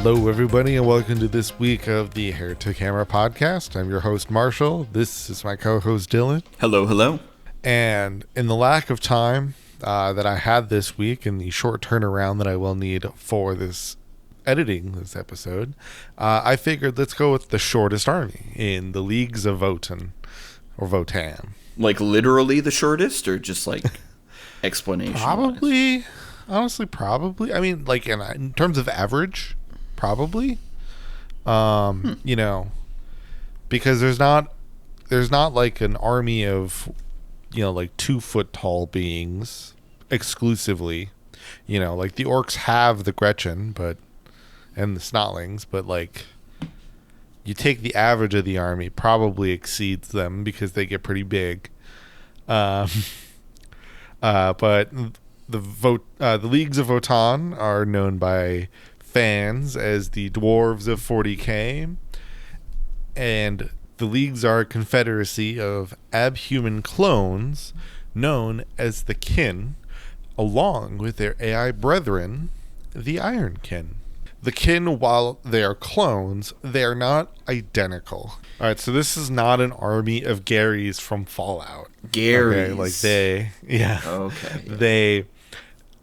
Hello, everybody, and welcome to this week of the Heretic Hammer podcast. I'm your host, Marshall. This is my co-host, Dylan. Hello, hello. And in the lack of time that I had this week and the short turnaround that I will need for this editing this episode, I figured let's go with the shortest army in the Leagues of Votann, or Votann. Like literally the shortest, or just like explanation? Probably. Honestly, probably. I mean, like in terms of average, probably. You know, because there's not like an army of, you know, like 2 foot tall beings exclusively. You know, like the orcs have the Gretchen, and the Snotlings, but like you take the average of the army, probably exceeds them because they get pretty big. But the Leagues of Votann are known by fans as the Dwarves of 40k, and the Leagues are a confederacy of abhuman clones known as the Kin, along with their AI brethren, the Iron Kin. The Kin, while they are clones, they are not identical. All right, so this is not an army of Garys from Fallout. Garys. Okay, like Okay. They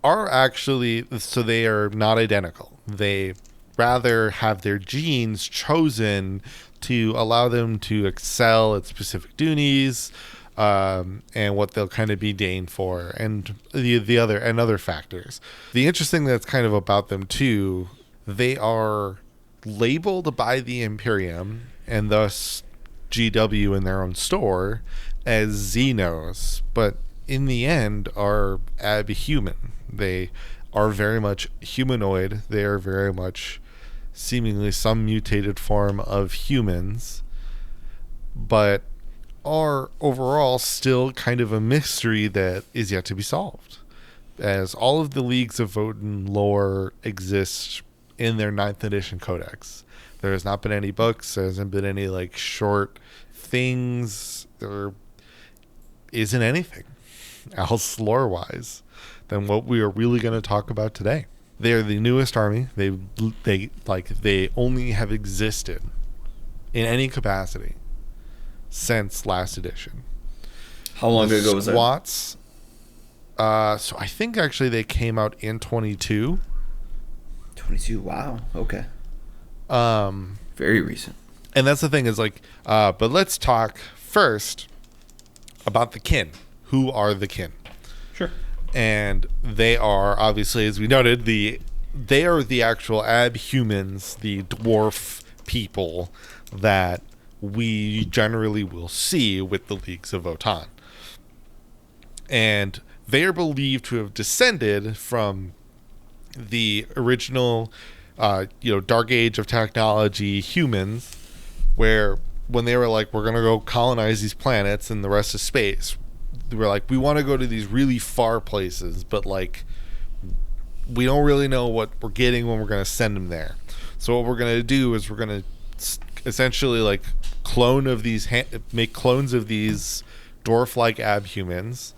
are actually, so they are not identical. They rather have their genes chosen to allow them to excel at specific duties, and what they'll kind of be deigned for, and the other factors. The interesting that's kind of about them too, they are labeled by the Imperium and thus GW in their own store as Xenos, but in the end are abhuman. They are very much humanoid. They are very much seemingly some mutated form of humans, but are overall still kind of a mystery that is yet to be solved, as all of the Leagues of Votann lore exists in their 9th edition codex. There has not been any books. There hasn't been any like short things. There isn't anything else lore-wise than what we are really going to talk about today. They are the newest army. They only have existed in any capacity since last edition. How long ago was that? Squats. So I think actually they came out in 22. 22. Wow. Okay. Very recent. And that's the thing is like, but let's talk first about the Kin. Who are the Kin? Sure. And they are obviously, as we noted, they are the actual abhumans, the dwarf people that we generally will see with the Leagues of Votann. And they are believed to have descended from the original, Dark Age of technology humans, where when they were like, we're going to go colonize these planets and the rest of space, they were like, we want to go to these really far places, but like we don't really know what we're getting when we're going to send them there. So what we're going to do is we're going to essentially like make clones of these dwarf-like abhumans,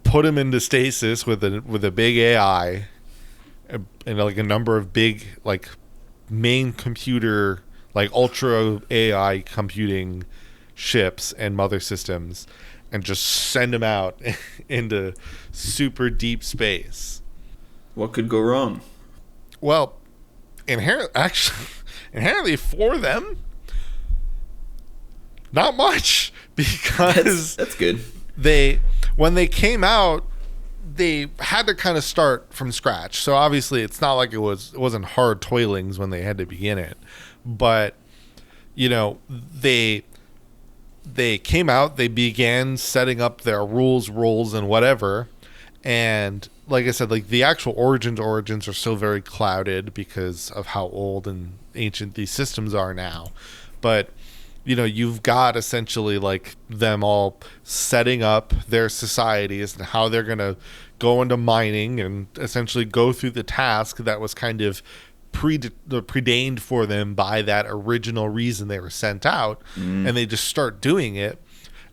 put them into stasis with a big AI and like a number of big like main computer, like ultra AI computing ships and mother systems, and just send them out into super deep space. What could go wrong? Well, inherently for them, not much, because that's good. When they came out, they had to kind of start from scratch. So obviously it's not like it wasn't hard toilings when they had to begin it, but you know, they came out, they began setting up their rules, roles, and whatever. And like I said, like the actual origins are still very clouded because of how old and ancient these systems are now. But, you know, you've got essentially like them all setting up their societies and how they're going to go into mining and essentially go through the task that was kind of predained for them by that original reason they were sent out, and they just start doing it.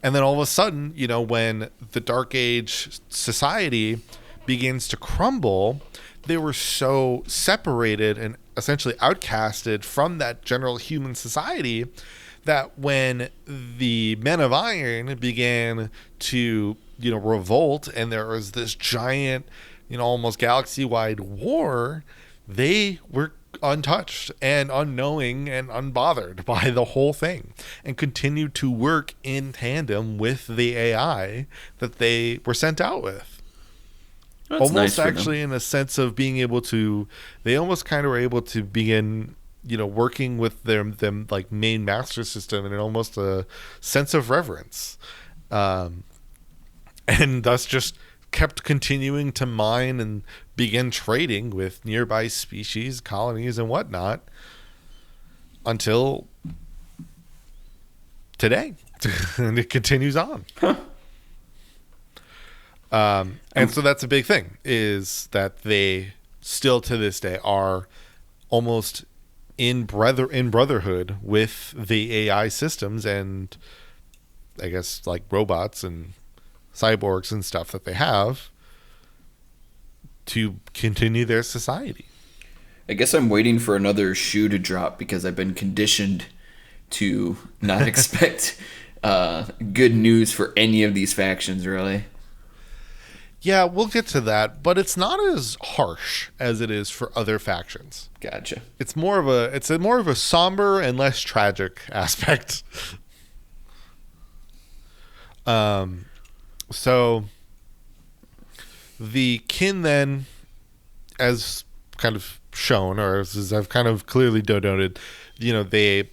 And then all of a sudden, you know, when the Dark Age society begins to crumble, they were so separated and essentially outcasted from that general human society, that when the Men of Iron began to, revolt, and there was this giant, almost galaxy-wide war, they were untouched and unknowing and unbothered by the whole thing, and continued to work in tandem with the AI that they were sent out with. That's Almost nice for actually in a sense of being able to, they almost kind of were able to begin, working with them like main master system in almost a sense of reverence. And thus just kept continuing to mine and begin trading with nearby species, colonies, and whatnot until today. And it continues on. Huh. And so that's a big thing, is that they still to this day are almost in brotherhood with the AI systems, and I guess like robots and cyborgs and stuff that they have to continue their society. I guess I'm waiting for another shoe to drop because I've been conditioned to not expect good news for any of these factions, really. Yeah, we'll get to that, but it's not as harsh as it is for other factions. Gotcha. It's more of a somber and less tragic aspect. So the kin then, as kind of shown, or as I've kind of clearly denoted, they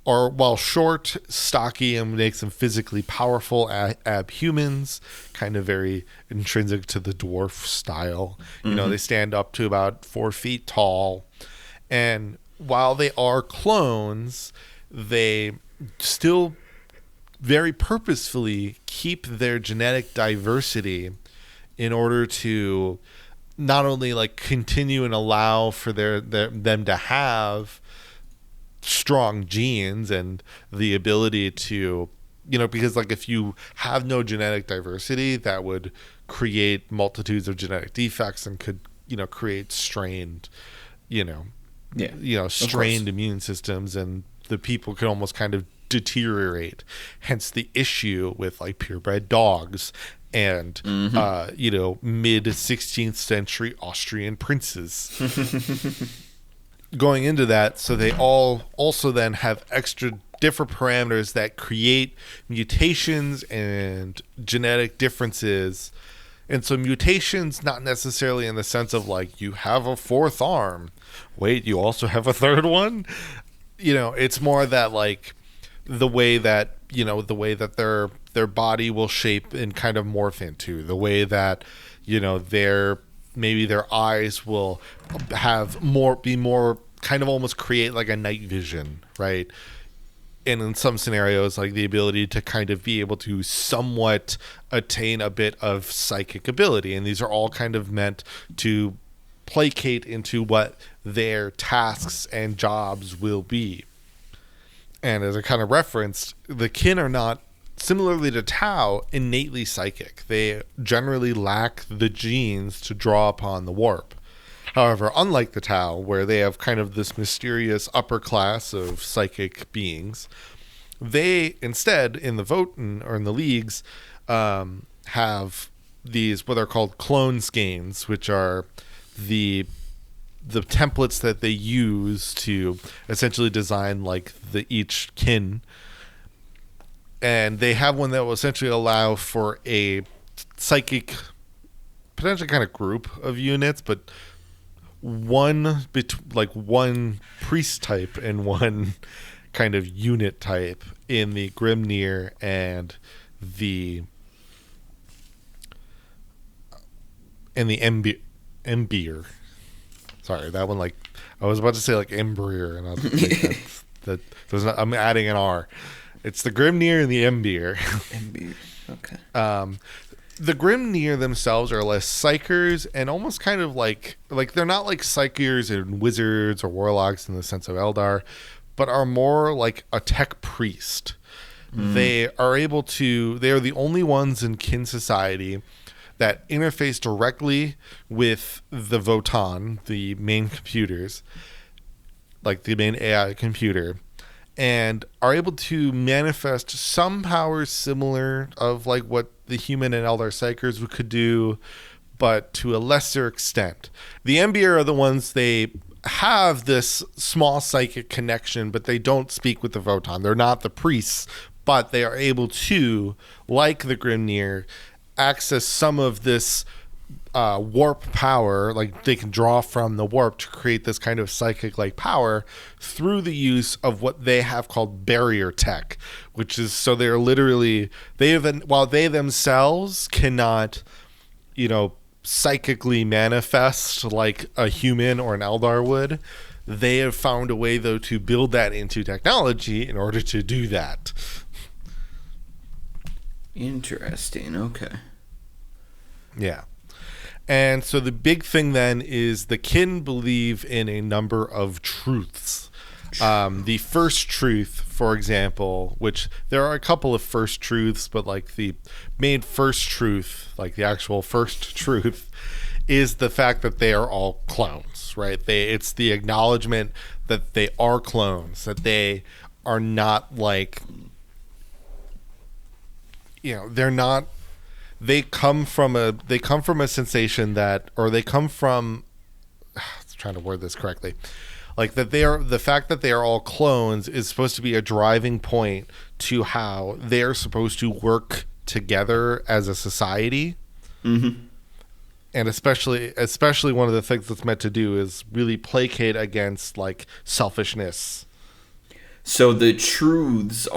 are, while short, stocky, and makes them physically powerful abhumans, kind of very intrinsic to the dwarf style. They stand up to about 4 feet tall. And while they are clones, they still very purposefully keep their genetic diversity in order to not only like continue and allow for them to have strong genes and the ability to, because like if you have no genetic diversity, that would create multitudes of genetic defects and could, create strained, strained immune systems, and the people could almost kind of deteriorate. Hence the issue with like purebred dogs and mid 16th century Austrian princes. Going into that, so they all also then have extra different parameters that create mutations and genetic differences. And so mutations, not necessarily in the sense of like you have a 4th arm, wait, you also have a 3rd one. It's more that like the way that their body will shape and kind of morph into, the way that maybe their eyes will be more kind of almost create like a night vision, right? And in some scenarios, like the ability to kind of be able to somewhat attain a bit of psychic ability. And these are all kind of meant to placate into what their tasks and jobs will be. And as I kind of referenced, the kin are not, similarly to Tau, innately psychic. They generally lack the genes to draw upon the warp. However, unlike the Tau, where they have kind of this mysterious upper class of psychic beings, they instead, in the Votann or in the Leagues, have these what are called clone skeins, which are the templates that they use to essentially design like each kin. And they have one that will essentially allow for a psychic, potentially kind of group of units, but one priest type and one kind of unit type in the Grimnir and the Embier. Sorry, that one, like, I was about to say like Embrier, and I was like, I'm adding an R. It's the Grimnir and the Embier. Embier, okay. The Grimnir themselves are less psychers and almost kind of like they're not like psychers and wizards or warlocks in the sense of Eldar, but are more like a tech priest. They are the only ones in kin society that interface directly with the Votann, the main computers, like the main AI computer, and are able to manifest some powers similar of like what the human and Eldar Psykers could do, but to a lesser extent. The Embir are the ones, they have this small psychic connection, but they don't speak with the Votann. They're not the priests, but they are able to, like the Grimnir, access some of this warp power. Like they can draw from the warp to create this kind of psychic like power through the use of what they have called barrier tech, which is, so they're literally, while they themselves cannot, psychically manifest like a human or an Eldar would, they have found a way though to build that into technology in order to do that. Interesting. Okay. Yeah. And so the big thing then is the kin believe in a number of truths. The first truth, for example, which there are a couple of first truths, but like the main first truth, like the actual first truth, is the fact that they are all clones, right? It's the acknowledgement that they are clones, that they are not like, they're not. They come from a sensation that, or they come from, I'm trying to word this correctly, like that the fact that they are all clones is supposed to be a driving point to how they're supposed to work together as a society. Mm-hmm. And especially one of the things that's meant to do is really placate against like selfishness. So the truths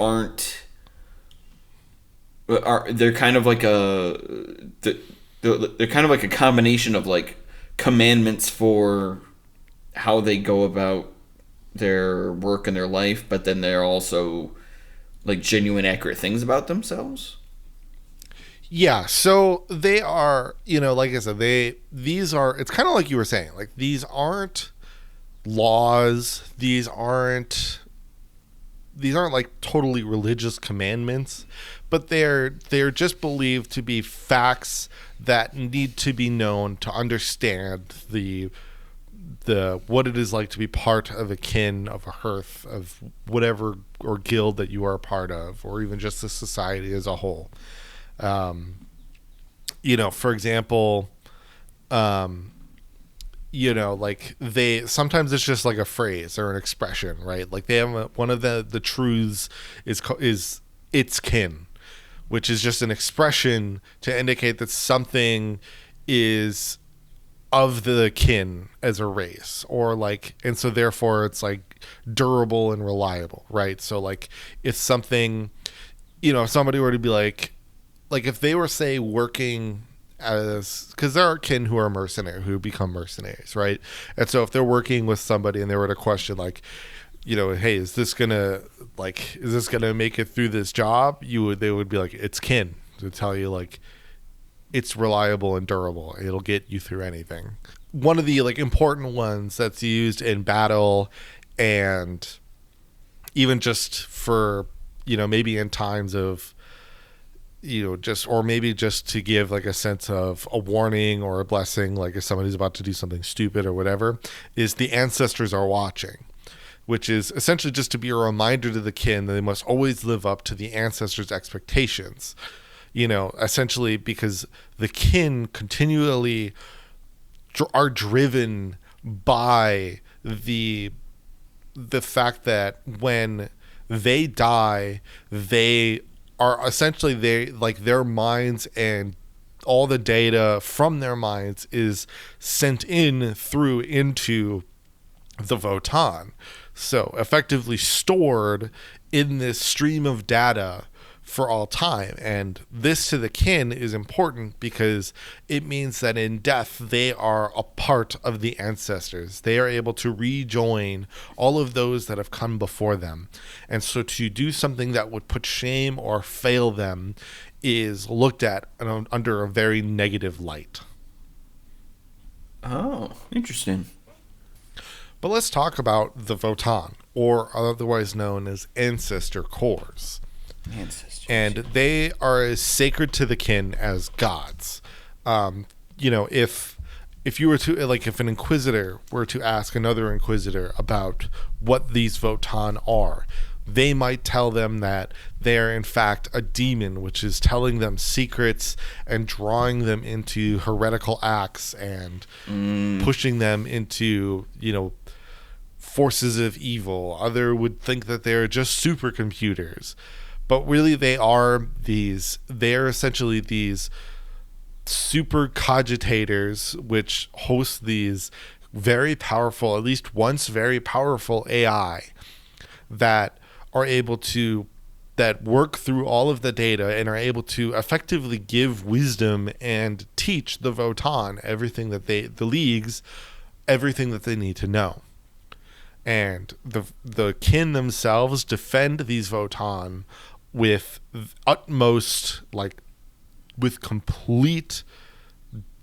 they're kind of like they're kind of like a combination of like commandments for how they go about their work and their life, but then they're also like genuine, accurate things about themselves. Yeah, so they are, like I said, these are, it's kind of like you were saying, like these aren't laws, these aren't like totally religious commandments, but they're just believed to be facts that need to be known to understand the what it is like to be part of a kin, of a hearth, of whatever or guild that you are a part of, or even just the society as a whole. For example, like sometimes it's just like a phrase or an expression, right? Like they have one of the truths is its kin, which is just an expression to indicate that something is of the kin as a race, or like, and so therefore it's like durable and reliable, right? So like if something, if somebody were to be like if they were, say, working as, because there are kin who are mercenary, who become mercenaries, right? And so if they're working with somebody and they were to question like, hey, is this gonna make it through this job? They would be like, it's kin, to tell you like it's reliable and durable. It'll get you through anything. One of the like important ones that's used in battle, and even just for maybe in times of just to give like a sense of a warning or a blessing, like if somebody's about to do something stupid or whatever, is the ancestors are watching, which is essentially just to be a reminder to the kin that they must always live up to the ancestors' expectations. Essentially because the kin continually are driven by the fact that when they die, they are essentially, their minds and all the data from their minds is sent into the Votann. So effectively stored in this stream of data for all time. And this to the kin is important because it means that in death they are a part of the ancestors. They are able to rejoin all of those that have come before them. And so to do something that would put shame or fail them is looked at under a very negative light. Oh, interesting. But let's talk about the Votann, or otherwise known as ancestor cores. Ancestors. And they are as sacred to the kin as gods. If if you were to, like, if an inquisitor were to ask another inquisitor about what these Votann are, they might tell them that they're in fact a demon, which is telling them secrets and drawing them into heretical acts and pushing them into, forces of evil. Other would think that they're just supercomputers, but really they're essentially these super cogitators which host these very powerful, at least once very powerful AI that are able to, that work through all of the data and are able to effectively give wisdom and teach the Votann everything that the leagues, everything that they need to know. And the kin themselves defend these Votann with utmost, with complete,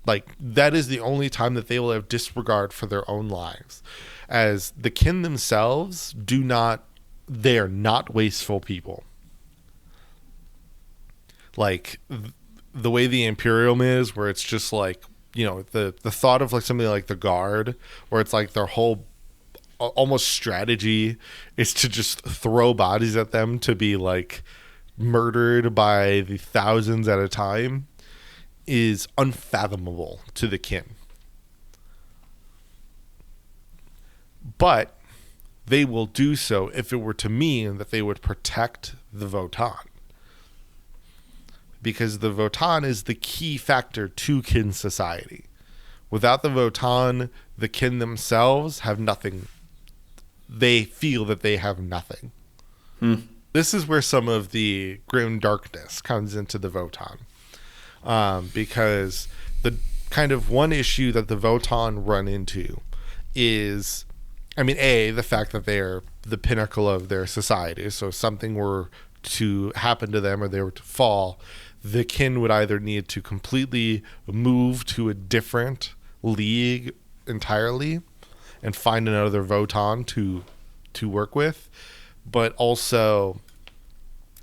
that is the only time that they will have disregard for their own lives, as the kin themselves they're not wasteful people. Like the way the Imperium is, where it's just the thought of something like the Guard, where it's their whole almost strategy is to just throw bodies at them to be murdered by the thousands at a time, is unfathomable to the kin. But they will do so if it were to mean that they would protect the Votann. Because the Votann is the key factor to kin society. Without the Votann, the kin themselves have nothing. They feel that they have nothing. This is where some of the grim darkness comes into the Votann. Because the kind of one issue that the Votann run into is, the fact that they're the pinnacle of their society. So if something were to happen to them or they were to fall, the kin would either need to completely move to a different league entirely and find another Votann to work with, but also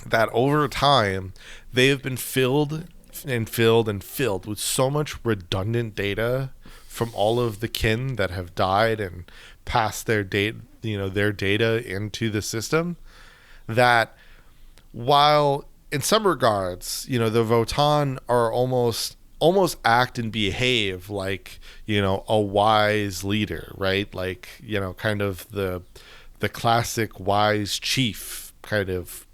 that over time they have been filled with so much redundant data from all of the kin that have died and passed their data into the system, that while in some regards, the Votann are almost act and behave like, a wise leader, right? Kind of the classic wise chief kind of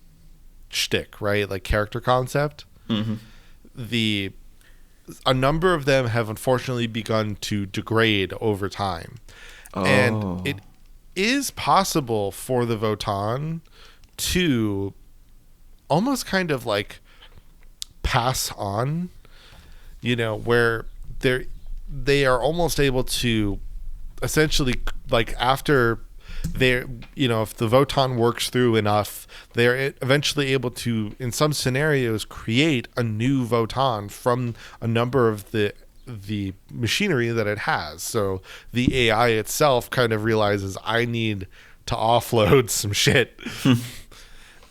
shtick, right? Character concept. Mm-hmm. A number of them have unfortunately begun to degrade over time. Oh. And it is possible for the Votann to almost kind of pass on, where they are almost able to essentially, after they're, if the Votann works through enough, they're eventually able to, in some scenarios, create a new Votann from a number of the machinery that it has. So the AI itself kind of realizes, I need to offload some shit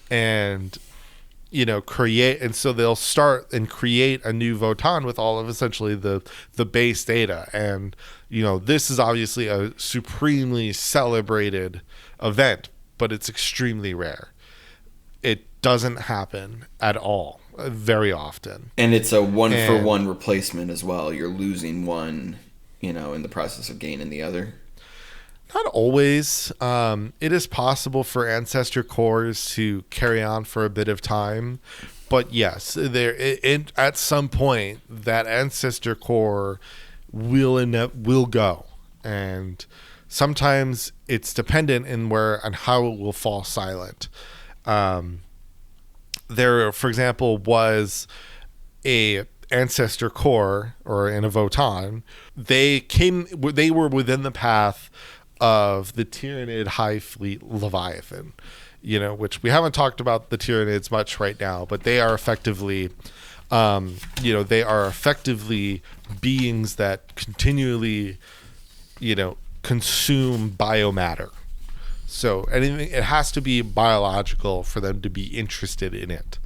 and create, and so they'll start and create a new Votann with all of essentially the base data. And this is obviously a supremely celebrated event, but it's extremely rare. It doesn't happen at all very often, and it's a one-for-one replacement as well. You're losing one, in the process of gaining the other. Not always. It is possible for ancestor cores to carry on for a bit of time, but yes, at some point that ancestor core will go, and sometimes it's dependent on how it will fall silent. There, for example, was a ancestor core, or in a Votann. They were within the path of the Tyranid High Fleet Leviathan, which we haven't talked about the Tyranids much right now, but they are effectively, beings that continually, consume biomatter. So it has to be biological for them to be interested in it.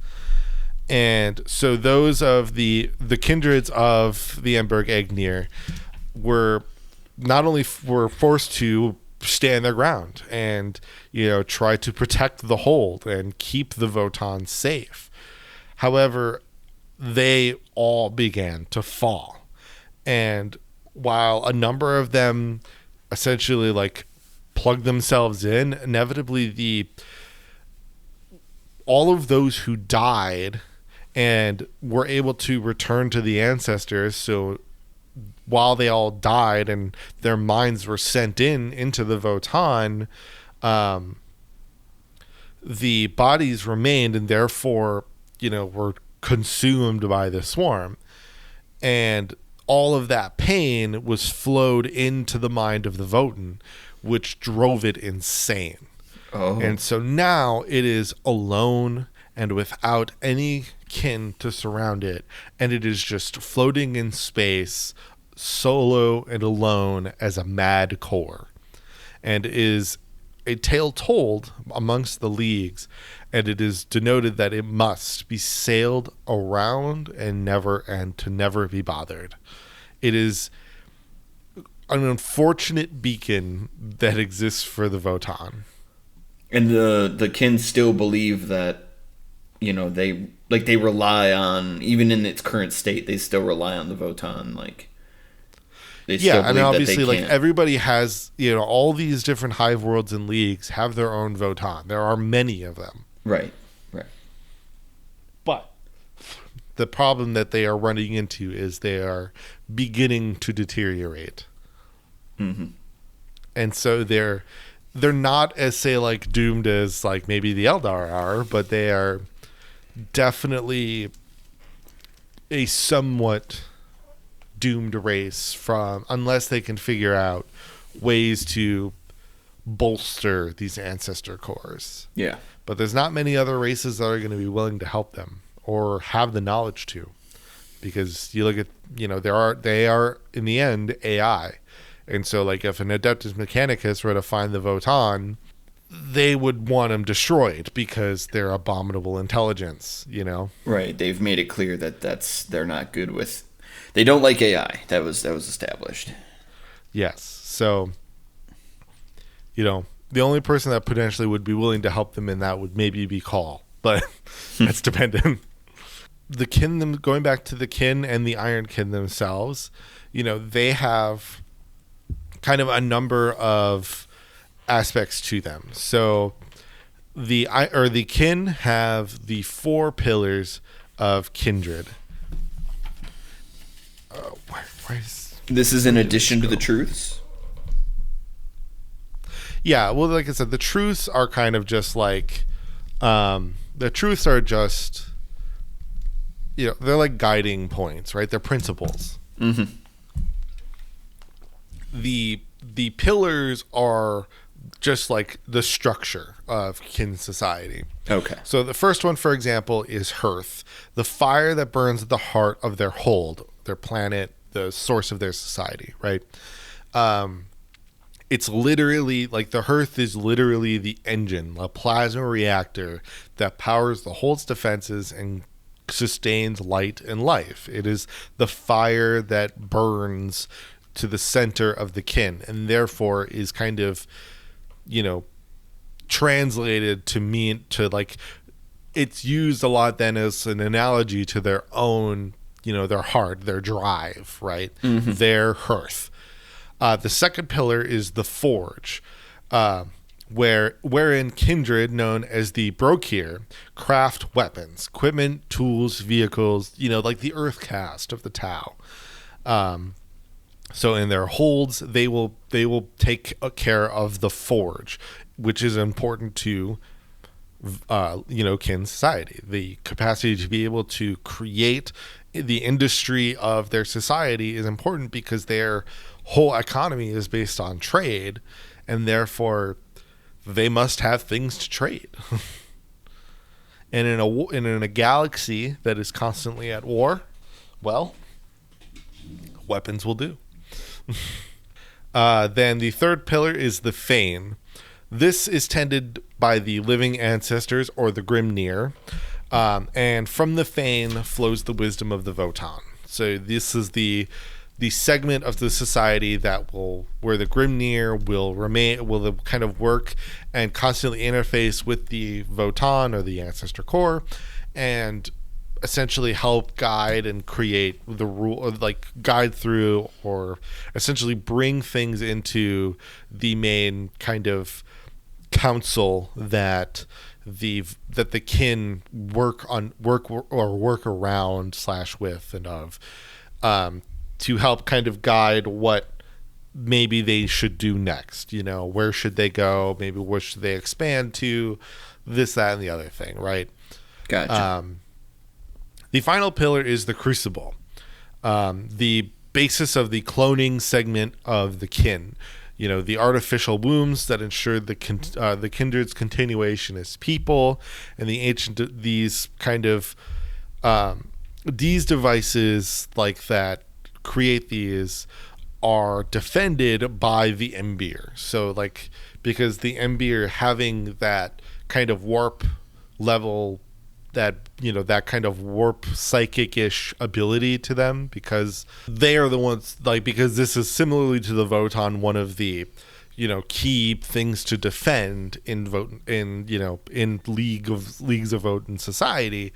And so those of the kindreds of the Emberg Egnir were not only were forced to stand their ground and try to protect the hold and keep the Votann safe. However, they all began to fall, and while a number of them essentially like plugged themselves in, inevitably all of those who died and were able to return to the ancestors. So while they all died and their minds were sent into the Votann, the bodies remained and therefore, were consumed by the swarm. And all of that pain was flowed into the mind of the Votann, which drove it insane. Oh. And so now it is alone and without any kin to surround it, and it is just floating in space, solo and alone as a mad core, and is a tale told amongst the leagues, and it is denoted that it must be sailed around and to never be bothered. It is an unfortunate beacon that exists for the Votann. And the kin still believe that, they rely on, even in its current state, they still rely on the Votann. Like, they still and believe obviously, that they like can't. everybody has, all these different hive worlds and leagues have their own Votann. There are many of them. Right. But the problem that they are running into is they are beginning to deteriorate. Mm-hmm. And so they're not as, say, like doomed as like maybe the Eldar are, but they are definitely a somewhat doomed race unless they can figure out ways to bolster these ancestor cores. Yeah. But there's not many other races that are going to be willing to help them or have the knowledge to, because you look at, they are in the end AI. And so, like, if an Adeptus Mechanicus were to find the Votann, they would want them destroyed because they're abominable intelligence, Right. They've made it clear that they're not good with. They don't like AI. That was established. Yes. So, the only person that potentially would be willing to help them in that would maybe be Call, but that's dependent. The kin, going back to the kin and the Iron Kin themselves, they have kind of a number of aspects to them. So the kin have the 4 pillars of kindred. This is in addition to the truths? Yeah, well, like I said, the truths are kind of just like the truths are just they're like guiding points, right? They're principles. Mm-hmm. The pillars are just like the structure of kin society. Okay. So the first one, for example, is hearth, the fire that burns at the heart of their hold, their planet, the source of their society, right? It's literally like the hearth is literally the engine, a plasma reactor that powers the hold's defenses and sustains light and life. It is the fire that burns to the center of the kin, and therefore is kind of, translated to mean to like, it's used a lot then as an analogy to their own, their heart, their drive, right? Mm-hmm. Their hearth. The second pillar is the forge, wherein kindred, known as the Brokir, craft weapons, equipment, tools, vehicles, like the earth cast of the Tau. So in their holds, they will take care of the forge, which is important to kin society. The capacity to be able to create the industry of their society is important because their whole economy is based on trade, and therefore they must have things to trade. And in a galaxy that is constantly at war, well, weapons will do. Then the third pillar is the Fane. This is tended by the living ancestors or the Grimnir, and from the Fane flows the wisdom of the Votann. So this is the the segment of the society where the Grimnir will kind of work and constantly interface with the Votann or the Ancestor Core, and essentially help guide and create the rule, or like guide through, or essentially bring things into the main kind of council that the kin work around / with and of, to help kind of guide what maybe they should do next. Where should they go? Maybe where should they expand to? This, that, and the other thing, right? Gotcha. The final pillar is the Crucible, the basis of the cloning segment of the kin. The artificial wombs that ensure the kindred's continuation as people, and these devices like that create these are defended by the Embir. So because the Embir having that kind of warp level, that kind of warp psychic-ish ability to them, because they are the ones, because this is similarly to the Votann, one of the key things to defend in Leagues of Votann society.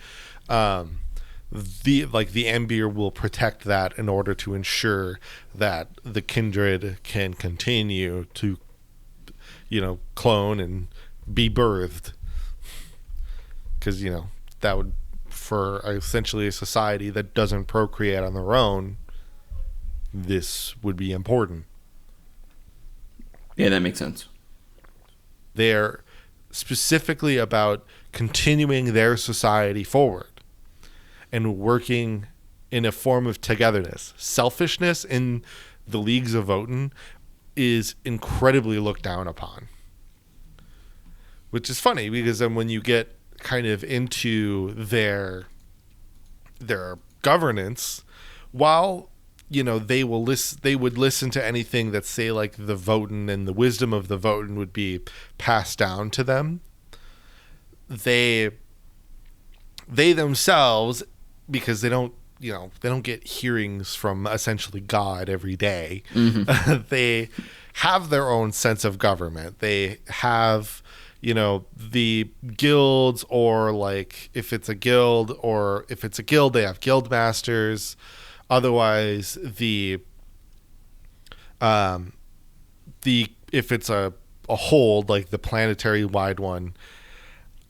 The Embir will protect that in order to ensure that the kindred can continue to clone and be birthed, because that would, for essentially a society that doesn't procreate on their own, this would be important. Yeah, that makes sense. They're specifically about continuing their society forward and working in a form of togetherness. Selfishness in the Leagues of Votann is incredibly looked down upon, which is funny, because then when you get kind of into their governance, while they would listen to anything that, say, like the Votann and the wisdom of the Votann would be passed down to them, they themselves, because they don't get hearings from essentially God every day. Mm-hmm. They have their own sense of government. They have the guilds, or if it's a guild, they have guild masters. Otherwise, if it's a hold, like the planetary wide one,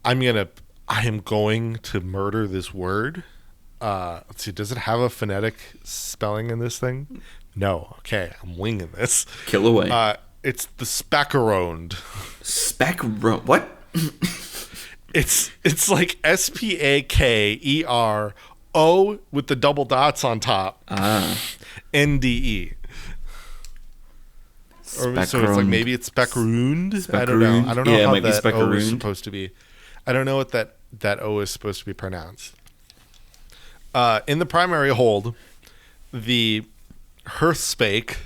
I am going to murder this word. Let's see, does it have a phonetic spelling in this thing? No. Okay, I'm winging this. Kill away. It's the Spackeroned. Spackeroned? What? It's like SPAKERO with the double dots on top. NDE. Or so it's maybe it's Spackeroned. I don't know. I don't know how that O is supposed to be. I don't know what that O is supposed to be pronounced. In the primary hold, the Hearthspake,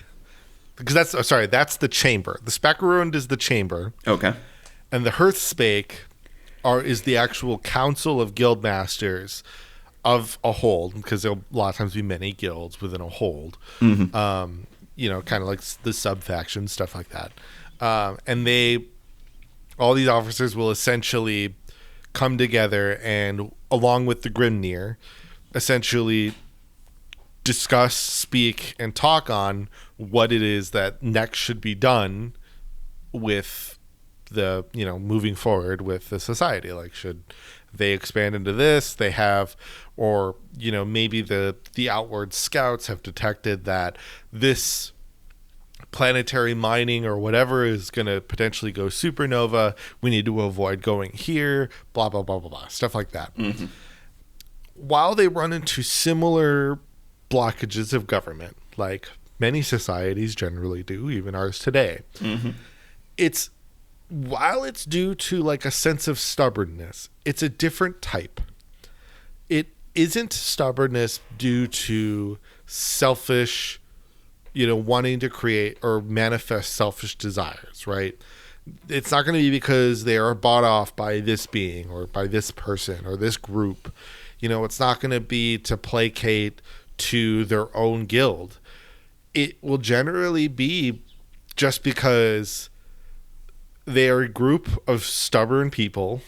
because that's the chamber. The Spackeroned is the chamber. Okay. And the Hearthspake is the actual council of guild masters of a hold, because there'll a lot of times be many guilds within a hold. Mm-hmm. Kind of like the sub-factions, stuff like that. And all these officers will essentially come together and, along with the Grimnir, essentially discuss, speak, and talk on what it is that next should be done with the, moving forward with the society. Like, should they expand into this? They have, or, maybe the outward scouts have detected that this planetary mining or whatever is going to potentially go supernova. We need to avoid going here, blah, blah, blah, blah, blah, stuff like that. Mm-hmm. While they run into similar blockages of government, like many societies generally do, even ours today, mm-hmm. While it's due to like a sense of stubbornness, it's a different type. It isn't stubbornness due to selfish, wanting to create or manifest selfish desires, right? It's not going to be because they are bought off by this being or by this person or this group. It's not going to be to placate to their own guild. it will generally be just because they are a group of stubborn people.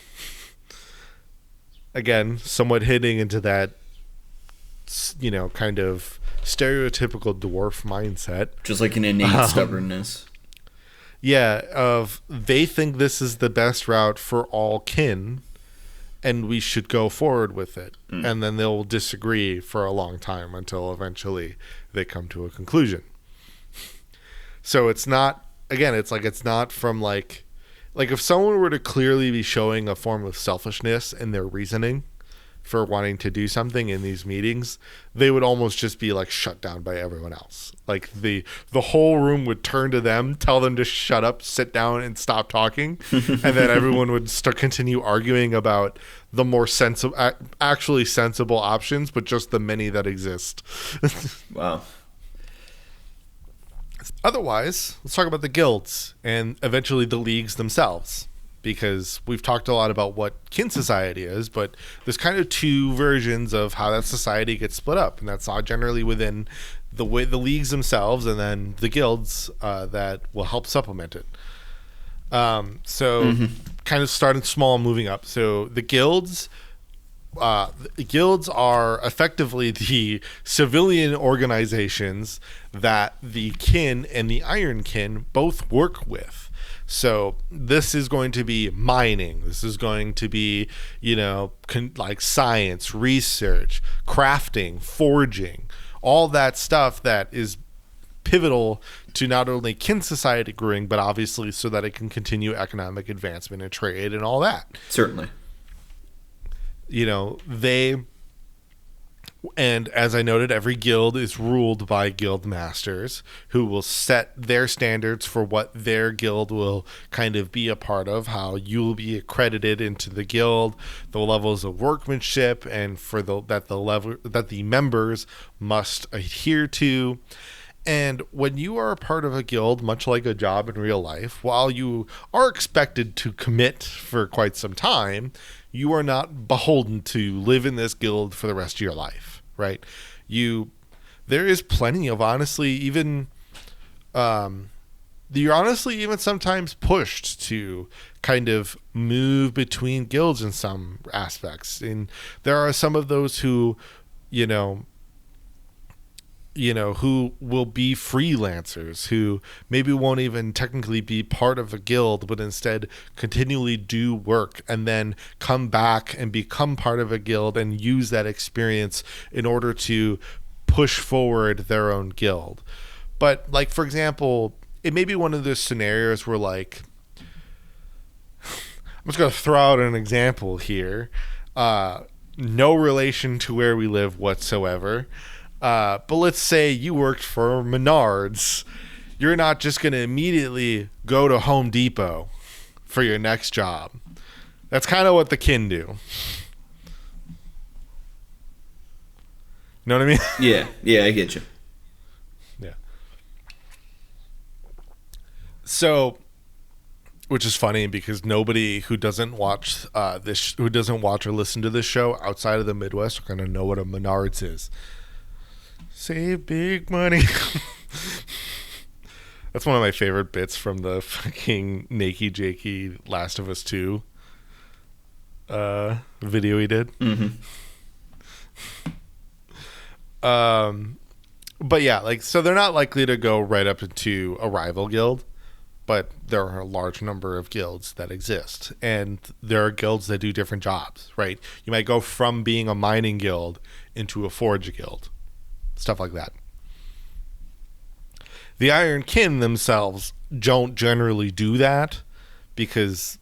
Again, somewhat hitting into that, kind of stereotypical dwarf mindset. Just like an innate stubbornness. Yeah, they think this is the best route for all kin, and we should go forward with it. And then they'll disagree for a long time until eventually they come to a conclusion. So it's not, again, it's not from like if someone were to clearly be showing a form of selfishness in their reasoning for wanting to do something in these meetings, they would almost just be like shut down by everyone else. Like the whole room would turn to them, tell them to shut up, sit down, and stop talking, and then everyone would continue arguing about the more actually sensible options, but just the many that exist. Wow. Otherwise, let's talk about the guilds and eventually the leagues themselves, because we've talked a lot about what kin society is, but there's kind of two versions of how that society gets split up, and that's all generally within the leagues themselves, and then the guilds that will help supplement it. Kind of starting small and moving up. So the guilds are effectively the civilian organizations that the kin and the iron kin both work with. So this is going to be mining. This is going to be, like science, research, crafting, forging, all that stuff that is pivotal to not only kin society growing, but obviously so that it can continue economic advancement and trade and all that. Certainly. And as I noted, every guild is ruled by guild masters who will set their standards for what their guild will kind of be a part of, how you will be accredited into the guild, the levels of workmanship, and that the members must adhere to. And when you are a part of a guild, much like a job in real life, while you are expected to commit for quite some time, you are not beholden to live in this guild for the rest of your life, right? There is plenty of you're honestly even sometimes pushed to kind of move between guilds in some aspects. And there are some of those who who will be freelancers, who maybe won't even technically be part of a guild, but instead continually do work and then come back and become part of a guild and use that experience in order to push forward their own guild. But like, for example, it may be one of those scenarios where like, I'm just going to throw out an example here. No relation to where we live whatsoever. But let's say you worked for Menards. You're not just going to immediately go to Home Depot for your next job. That's kind of what the kin do. Know what I mean? Yeah, I get you. Yeah. So, which is funny because nobody who doesn't watch who doesn't watch or listen to this show outside of the Midwest are going to know what a Menards is. Save big money. That's one of my favorite bits from the fucking Nakey Jakey Last of Us 2 video he did. Mm-hmm. But yeah, like, so they're not likely to go right up into a rival guild, but there are a large number of guilds that exist, and there are guilds that do different jobs, right? You might go from being a mining guild into a forge guild. Stuff like that. The Iron Kin themselves don't generally do that because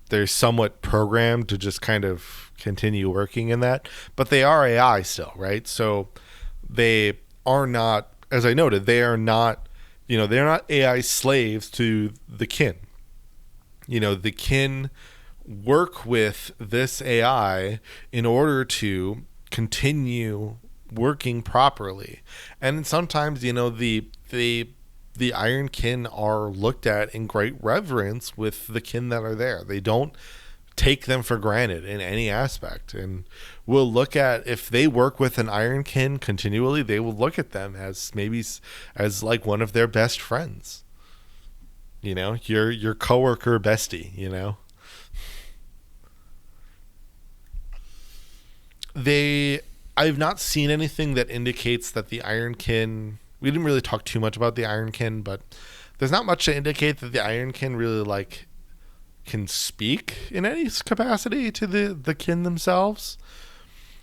they're somewhat programmed to just kind of continue working in that. But they are AI still, right? So they are not, as I noted, they are not, they're not AI slaves to the kin. The kin work with this AI in order to continue working properly. And sometimes the Iron Kin are looked at in great reverence with the kin that are there. They don't take them for granted in any aspect, and will look at, if they work with an Ironkin continually, they will look at them as maybe as like one of their best friends. You know, your coworker bestie. You know, I've not seen anything that indicates that the Ironkin. We didn't really talk too much about the Ironkin, but there's not much to indicate that the Ironkin really like can speak in any capacity to the kin themselves.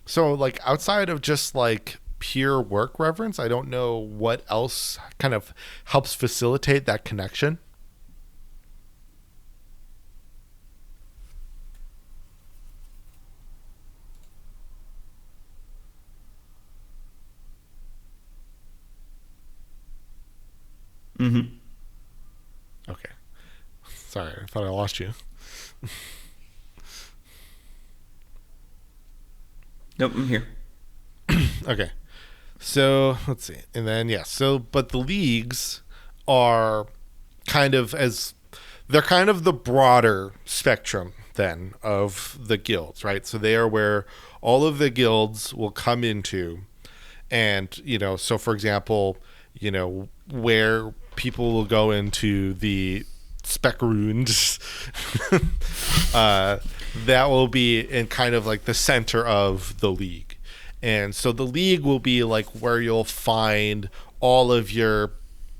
So like outside of just like pure work reverence, I don't know what else kind of helps facilitate that connection. Mm-hmm. Okay. Sorry, I thought I lost you. Nope, I'm here. Okay. So let's see. And then but the leagues are kind of they're kind of the broader spectrum then of the guilds, right? So they are where all of the guilds will come into, and so for example, where people will go into the spec runes, that will be in kind of like the center of the league. And so the league will be like where you'll find all of your,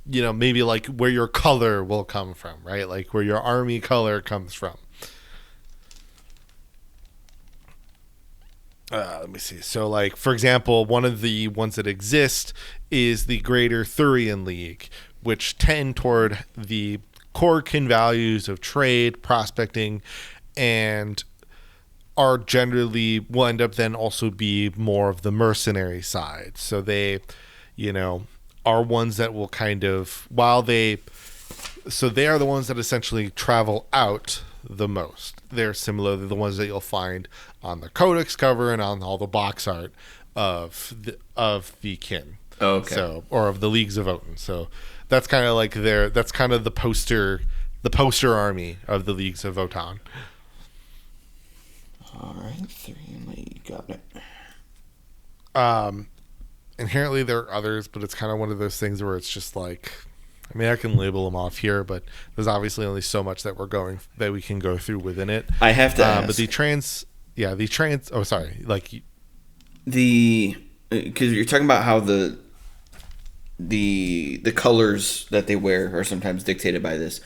maybe like where your color will come from, right? Like where your army color comes from. Let me see. So like, for example, one of the ones that exist is the Greater Thurian League, which tend toward the core kin values of trade, prospecting, and are generally will end up then also be more of the mercenary side. So they, are ones that will kind of, so they are the ones that essentially travel out the most. They're similar to the ones that you'll find on the Codex cover and on all the box art of the kin. Oh, okay. So, or of the Leagues of Votann. So that's kind of like that's kind of the poster army of the Leagues of Votann. All right, 3 League, got it. Inherently there are others, but it's kind of one of those things where it's just like, I mean, I can label them off here, but there's obviously only so much that we can go through within it. I have to ask. But oh, sorry. Like because you're talking about how the colors that they wear are sometimes dictated by this.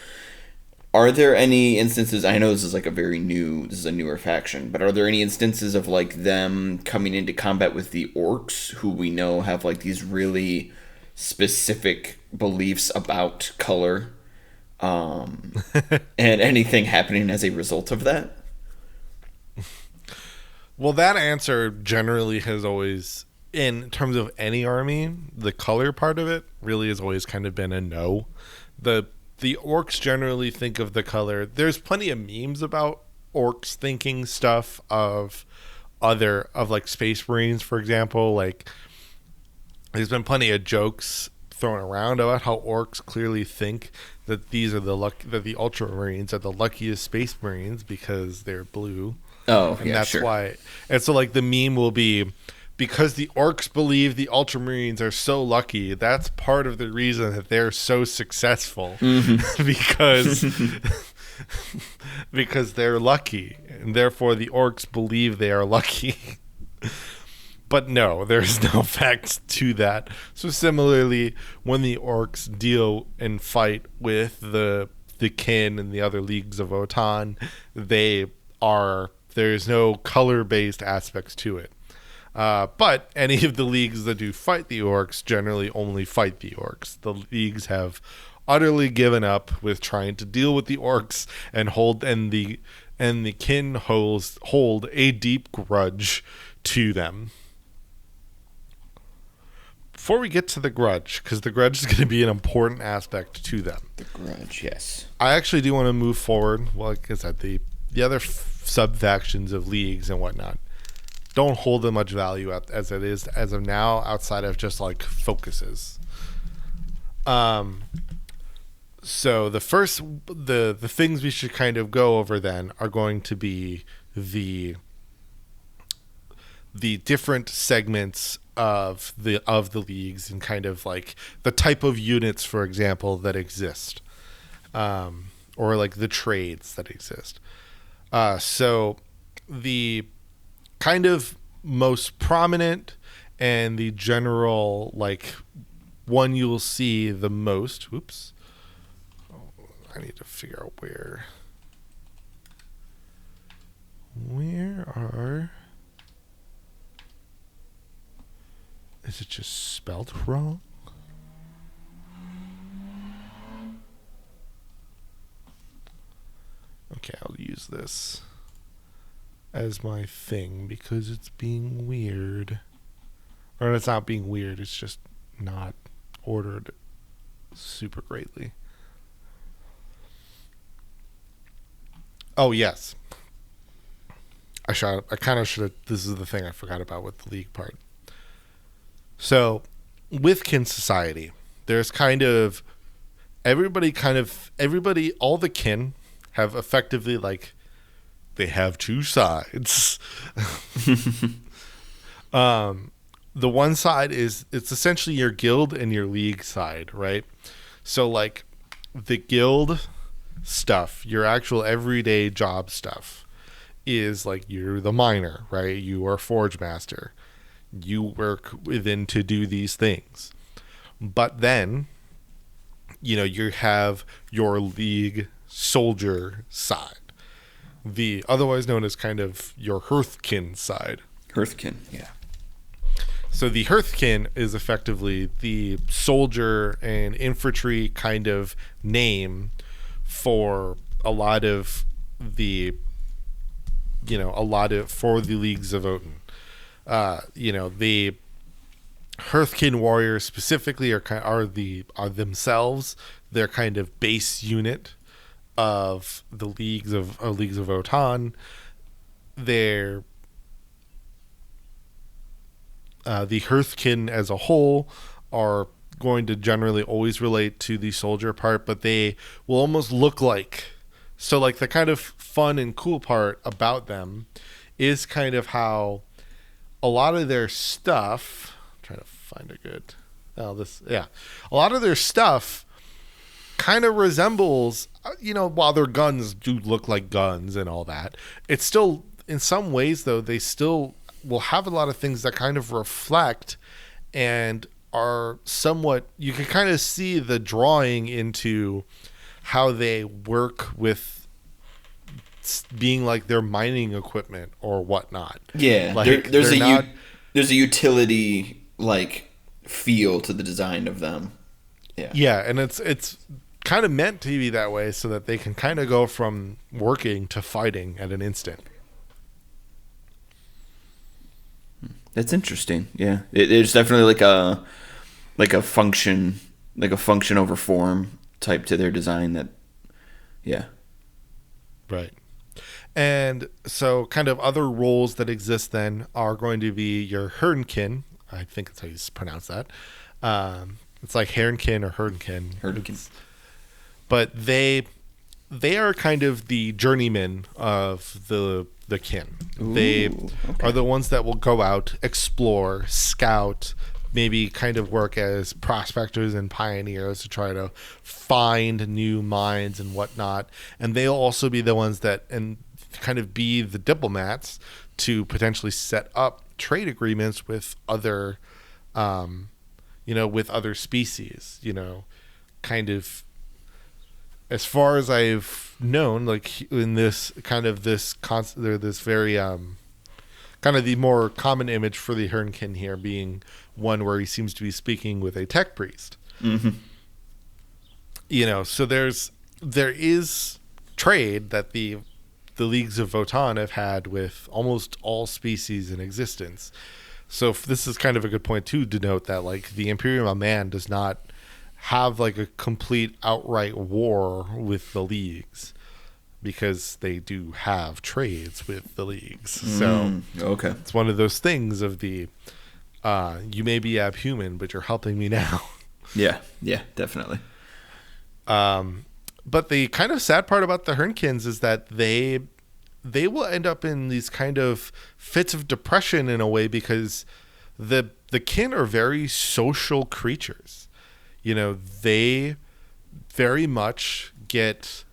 Are there any instances, I know this is a newer faction, but are there any instances of like them coming into combat with the orcs, who we know have like these really specific beliefs about color, and anything happening as a result of that? Well, that answer generally has always, in terms of any army, the color part of it really has always kind of been a no. The orcs generally think of the color. There's plenty of memes about orcs thinking stuff of like Space Marines, for example. Like, there's been plenty of jokes thrown around about how orcs clearly think that that the Ultramarines are the luckiest Space Marines because they're blue. Oh, and yeah, that's sure. why. And so, like, the meme will be, because the orcs believe the Ultramarines are so lucky, that's part of the reason that they're so successful. Mm-hmm. because they're lucky, and therefore the orcs believe they are lucky. But no, there's no facts to that. So similarly, when the orcs deal and fight with the kin and the other Leagues of Votann, there's no color-based aspects to it. But any of the leagues that do fight the orcs generally only fight the orcs. The leagues have utterly given up with trying to deal with the orcs and the kin hold a deep grudge to them. Before we get to the grudge, because the grudge is going to be an important aspect to them. The grudge, yes. I actually do want to move forward. Well, like I said, the other sub-factions of leagues and whatnot don't hold as much value as it is as of now, outside of just like focuses. So the things we should kind of go over then are going to be the different segments of the leagues, and kind of like the type of units, for example, that exist, or like the trades that exist. So the kind of most prominent and the general, like, one you'll see the most. Oops. I need to figure out where are. Is it just spelled wrong? Okay, I'll use this as my thing because it's being weird. Or it's not being weird, it's just not ordered super greatly. Oh, yes. I kind of should have. This is the thing I forgot about with the league part. So, with kin society, there's everybody, all the kin have effectively, like, they have two sides. The one side it's essentially your guild and your league side, right? So, like, the guild stuff, your actual everyday job stuff, is like you're the miner, right? You are forge master. You work within to do these things. But then, you have your league soldier side, the otherwise known as kind of your hearthkin side. Hearthkin, yeah. So the hearthkin is effectively the soldier and infantry kind of name for a lot of for the Leagues of Votann. The hearthkin warriors specifically are themselves their kind of base unit of the Leagues of Votann. They're the hearthkin as a whole are going to generally always relate to the soldier part, but they will almost look like. So, like, the kind of fun and cool part about them is kind of how a lot of their stuff. I'm trying to find a good. A lot of their stuff kind of resembles, while their guns do look like guns and all that, it's still, in some ways, though, they still will have a lot of things that kind of reflect and are somewhat, you can kind of see the drawing into how they work with being like their mining equipment or whatnot. Yeah, like there's a utility, like, feel to the design of them. Yeah, and it's kind of meant to be that way so that they can kind of go from working to fighting at an instant. That's interesting. Yeah, it's definitely like a function over form type to their design. That, yeah, right. And so, kind of other roles that exist then are going to be your Hernkin. I think that's how you pronounce that. It's like Hernkin or Hernkin. Hernkin. But they are kind of the journeymen of the kin. Ooh, they okay. are the ones that will go out, explore, scout, maybe kind of work as prospectors and pioneers to try to find new mines and whatnot. And they'll also be the ones that and kind of be the diplomats to potentially set up trade agreements with other, with other species. Kind of. As far as I've known, like in this kind of this very kind of the more common image for the Hernkin here being one where he seems to be speaking with a tech priest. Mm-hmm. So there is trade that the Leagues of Votann have had with almost all species in existence. So this is kind of a good point too to note that, like, the Imperium of Man does not have like a complete outright war with the Leagues, because they do have trades with the Leagues. So okay, it's one of those things of the you may be abhuman, but you're helping me now. Yeah, definitely. But the kind of sad part about the Hernkins is that they will end up in these kind of fits of depression in a way, because the kin are very social creatures. They very much get,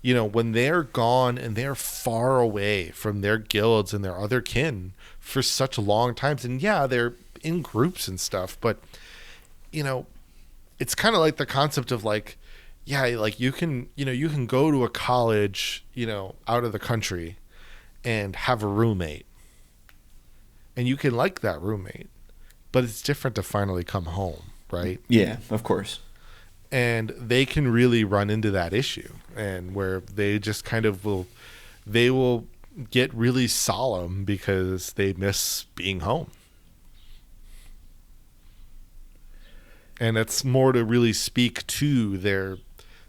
when they're gone and they're far away from their guilds and their other kin for such long times. And yeah, they're in groups and stuff, but it's kind of like the concept of like, yeah, like you can go to a college, out of the country and have a roommate, and you can like that roommate, but it's different to finally come home, right? Yeah, of course. And they can really run into that issue, and where they just kind of will get really solemn because they miss being home. And it's more to really speak to their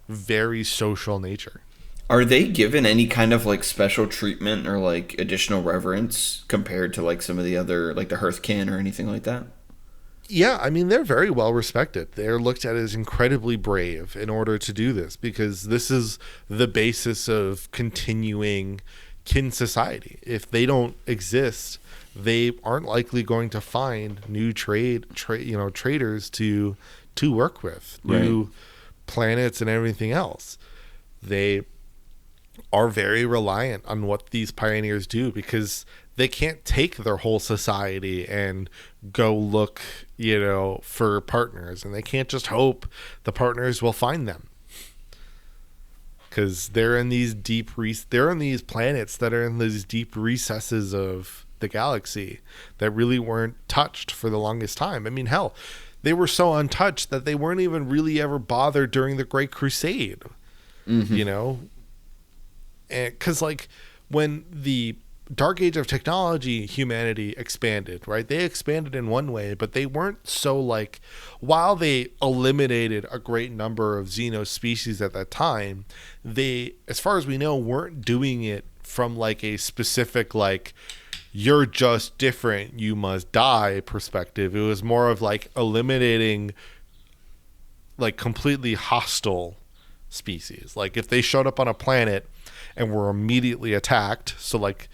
very social nature. Are they given any kind of like special treatment or like additional reverence compared to like some of the other, like the Hearthkin or anything like that? Yeah, I mean, they're very well respected. They're looked at as incredibly brave in order to do this, because this is the basis of continuing kin society. If they don't exist, they aren't likely going to find new traders to work with, new planets and everything else. They are very reliant on what these pioneers do, because they can't take their whole society and go look, for partners, and they can't just hope the partners will find them, because they're in these they're in these planets that are in these deep recesses of the galaxy that really weren't touched for the longest time. I mean, hell, they were so untouched that they weren't even really ever bothered during the Great Crusade. And because like when the Dark Age of technology, humanity expanded, right? They expanded in one way, but they weren't so like, while they eliminated a great number of xeno species at that time, they, as far as we know, weren't doing it from like a specific, like, you're just different, you must die perspective. It was more of like eliminating like completely hostile species. Like if they showed up on a planet and were immediately attacked, so like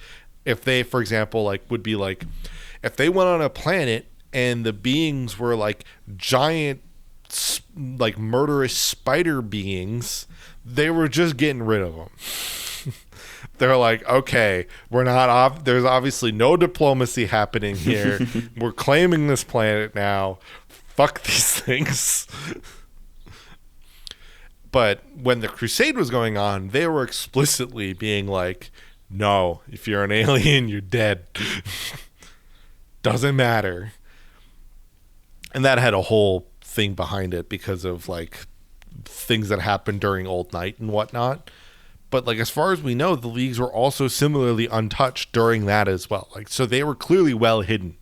if they, for example, like would be like, if they went on a planet and the beings were like giant, like murderous spider beings, they were just getting rid of them. They're like, okay, we're not there's obviously no diplomacy happening here. We're claiming this planet now. Fuck these things. But when the Crusade was going on, they were explicitly being like, no, if you're an alien, you're dead. Doesn't matter. And that had a whole thing behind it because of like things that happened during Old Night and whatnot. But like as far as we know, the Leagues were also similarly untouched during that as well. Like so they were clearly well hidden.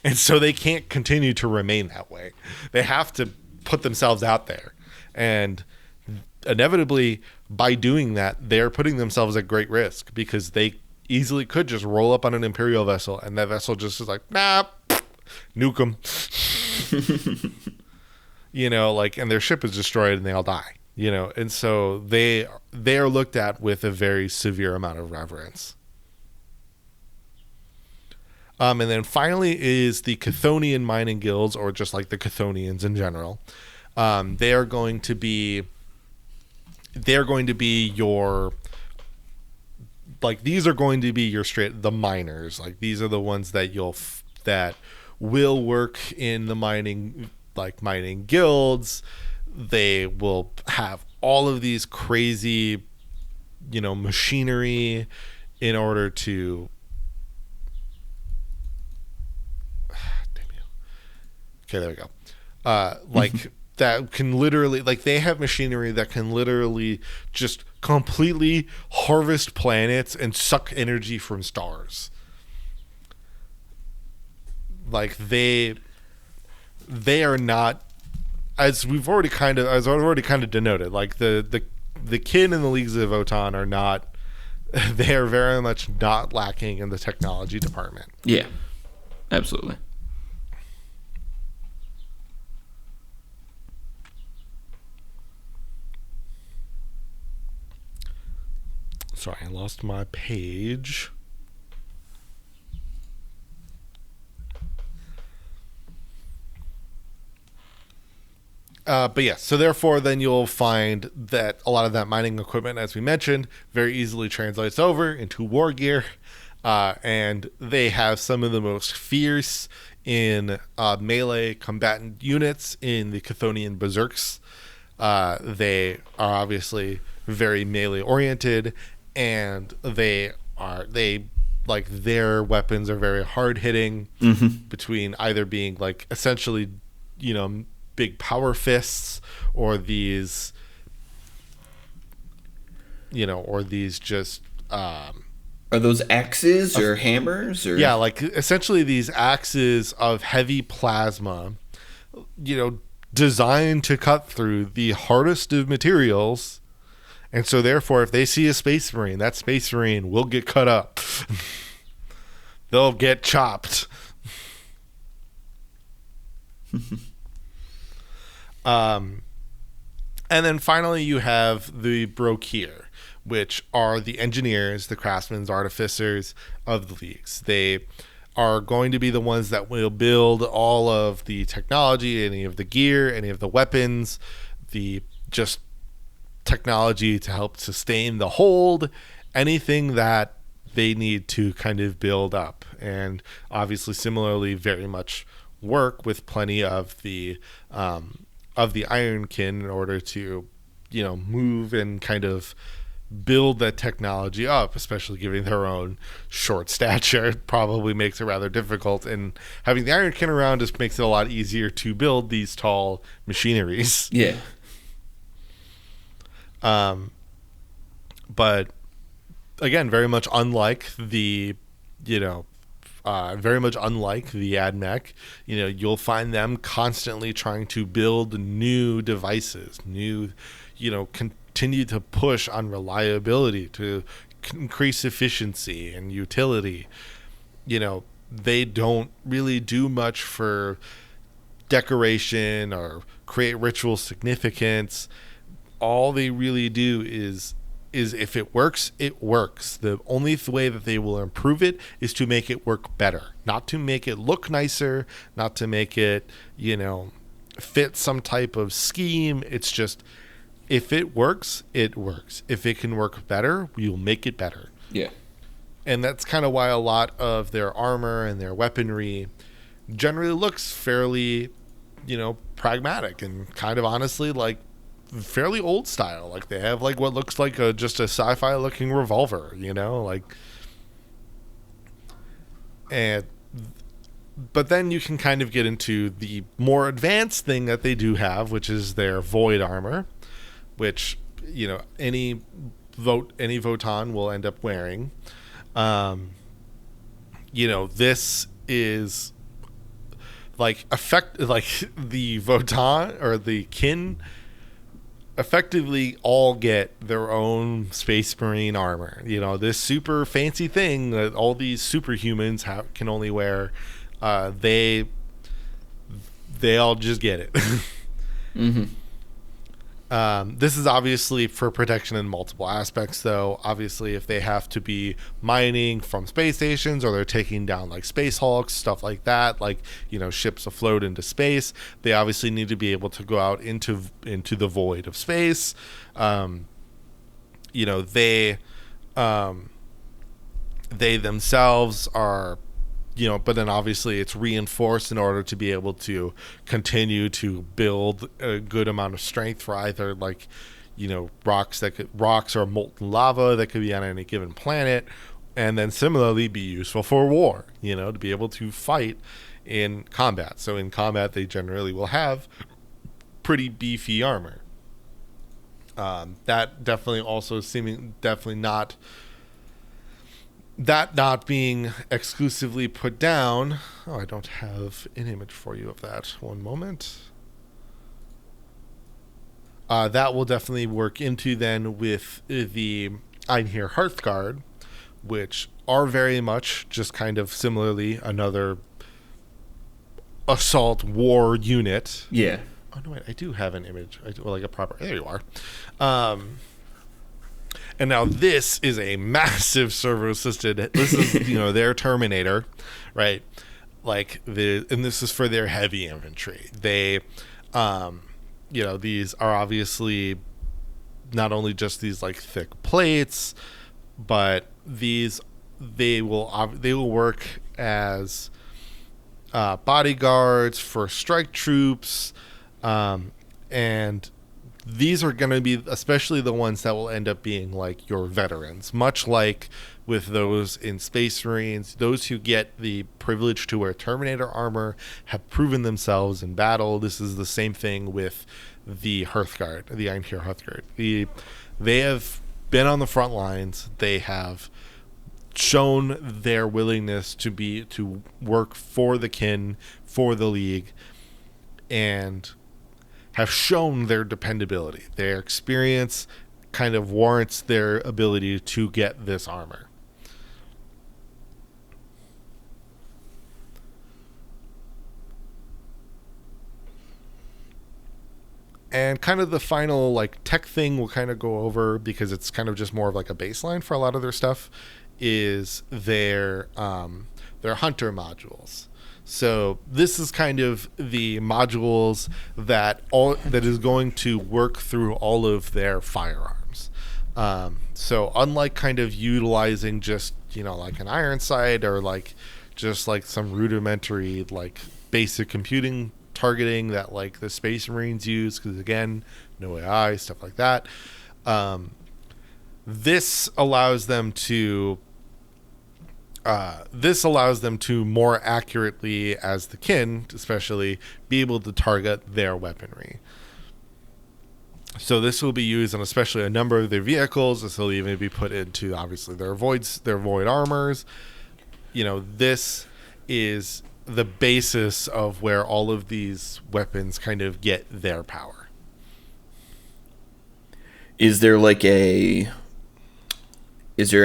And so they can't continue to remain that way. They have to put themselves out there. And inevitably, by doing that, they're putting themselves at great risk, because they easily could just roll up on an Imperial vessel and that vessel just is like, nah, nuke them. Like, and their ship is destroyed and they all die. And so they are looked at with a very severe amount of reverence. And then finally is the Chthonian mining guilds, or just like the Chthonians in general. They're going to be your, like, these are going to be your the miners. Like, these are the ones that that will work in the mining guilds. They will have all of these crazy, machinery in order to, damn you. Okay, there we go. That can literally, like, they have machinery that can literally just completely harvest planets and suck energy from stars. Like, they are not, as I've already kind of denoted, like the kin in the Leagues of Votann are not, they are very much not lacking in the technology department. Yeah, absolutely. Sorry, I lost my page. But yes, so therefore, then you'll find that a lot of that mining equipment, as we mentioned, very easily translates over into war gear, and they have some of the most fierce in melee combatant units in the Chthonian Berserks. They are obviously very melee oriented, and they like their weapons are very hard hitting, between either being like essentially, big power fists, or these just Are those axes or hammers or? yeah, like essentially these axes of heavy plasma, designed to cut through the hardest of materials. And so therefore, if they see a space marine, that space marine will get cut up. They'll get chopped. And then finally, you have the Brokir, which are the engineers, the craftsmen, artificers of the leagues. They are going to be the ones that will build all of the technology, any of the gear, any of the weapons, the just technology to help sustain the hold, anything that they need to kind of build up. And obviously, similarly, very much work with plenty of the Ironkin in order to, move and kind of build that technology up, especially given their own short stature. It probably makes it rather difficult. And having the Ironkin around just makes it a lot easier to build these tall machineries. Yeah. But again, very much unlike the, AdMech, you'll find them constantly trying to build new devices, continue to push on reliability to increase efficiency and utility. They don't really do much for decoration or create ritual significance. All they really do is if it works, it works. The only way that they will improve it is to make it work better, not to make it look nicer, not to make it, fit some type of scheme. It's just, if it works, it works. If it can work better, we'll make it better. Yeah. And that's kind of why a lot of their armor and their weaponry generally looks fairly, pragmatic and kind of honestly like fairly old style. Like they have like what looks like just a sci-fi looking revolver, but then you can kind of get into the more advanced thing that they do have, which is their void armor, which any Votann will end up wearing. This is like the Votann or the kin effectively all get their own Space Marine armor. This super fancy thing that all these superhumans can only wear. They all just get it. Mm-hmm. This is obviously for protection in multiple aspects, though. Obviously, if they have to be mining from space stations or they're taking down like space hulks, stuff like that, like ships afloat into space, they obviously need to be able to go out into the void of space. They themselves are. But then obviously it's reinforced in order to be able to continue to build a good amount of strength for either rocks or molten lava that could be on any given planet, and then similarly be useful for war, to be able to fight in combat. So in combat, they generally will have pretty beefy armor. That definitely also not being exclusively put down. Oh, I don't have an image for you of that. One moment. That will definitely work into then with the Einhir Hearthguard, which are very much just kind of similarly another assault war unit. Yeah. Oh no, wait, I do have an image. Like a proper. There you are. And now this is a massive servo assisted. This is their Terminator, right? And this is for their heavy infantry. They, these are obviously not only just these like thick plates, but they will work as bodyguards for strike troops, and these are going to be especially the ones that will end up being like your veterans, much like with those in Space Marines. Those who get the privilege to wear Terminator armor have proven themselves in battle. This is the same thing with the Hearthguard, the Einhyr Hearthguard. They have been on the front lines. They have shown their willingness to work for the kin, for the League, and have shown their dependability. Their experience kind of warrants their ability to get this armor. And kind of the final like tech thing we'll kind of go over, because it's kind of just more of like a baseline for a lot of their stuff, is their hunter modules. So this is kind of the modules that is going to work through all of their firearms. So unlike kind of utilizing just like an iron sight or like just like some rudimentary like basic computing targeting that like the Space Marines use, because again, no AI, stuff like that. This allows them to more accurately, as the kin especially, be able to target their weaponry. So this will be used on especially a number of their vehicles. This will even be put into obviously their void armors. This is the basis of where all of these weapons kind of get their power. Is there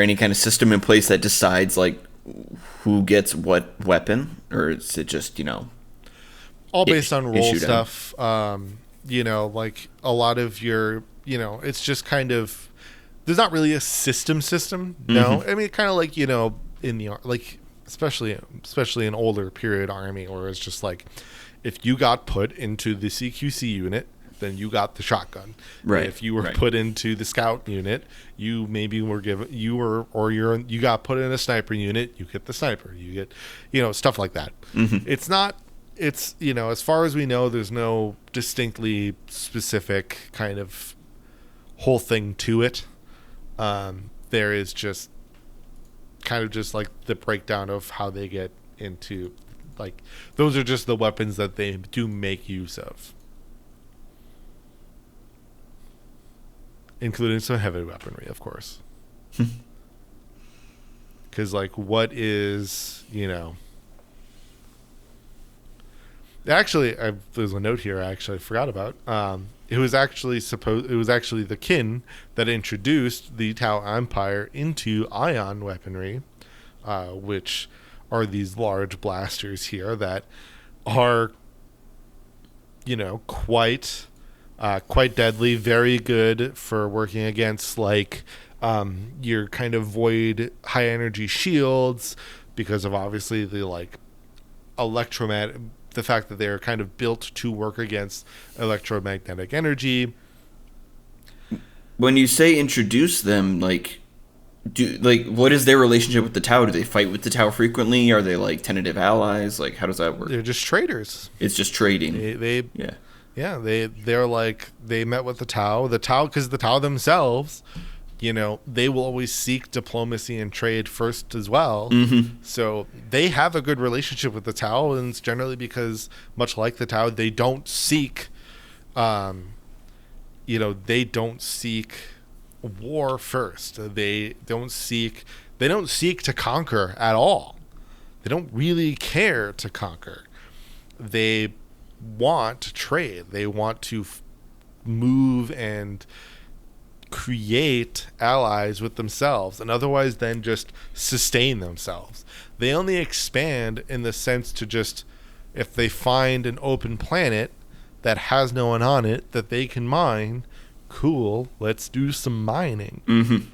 any kind of system in place that decides like who gets what weapon, or is it just all based on role stuff? Like a lot of your it's just kind of, there's not really a system. No, I mean kind of like in the like especially in older period army, where it's just like if you got put into the CQC unit, then you got the shotgun. Right. If you were put into the scout unit, you maybe were given you got put in a sniper unit, you get the sniper. You get stuff like that. Mm-hmm. It's as far as we know, there's no distinctly specific kind of whole thing to it. There is just kind of just like the breakdown of how they get into, like, those are just the weapons that they do make use of, including some heavy weaponry, of course. Because like, what is actually, there's a note here I actually forgot about. It was actually the kin that introduced the Tau Empire into ion weaponry, which are these large blasters here that are, quite deadly, very good for working against like your kind of void high energy shields, because of obviously the like electromagnetic, the fact that they're kind of built to work against electromagnetic energy. When you say introduce them, what is their relationship with the Tau? Do they fight with the Tau frequently? Are they like tentative allies? Like, how does that work? They're just traders. It's just trading. They're like, they met with the Tau, because the Tau themselves, they will always seek diplomacy and trade first as well. Mm-hmm. So they have a good relationship with the Tau, and it's generally because, much like the Tau, they don't seek, they don't seek war first. They don't seek to conquer at all. They don't really care to conquer. They want to trade. They want to move and create allies with themselves, and otherwise then just sustain themselves. They only expand in the sense to just, if they find an open planet that has no one on it that they can mine, cool, let's do some mining. Mm-hmm.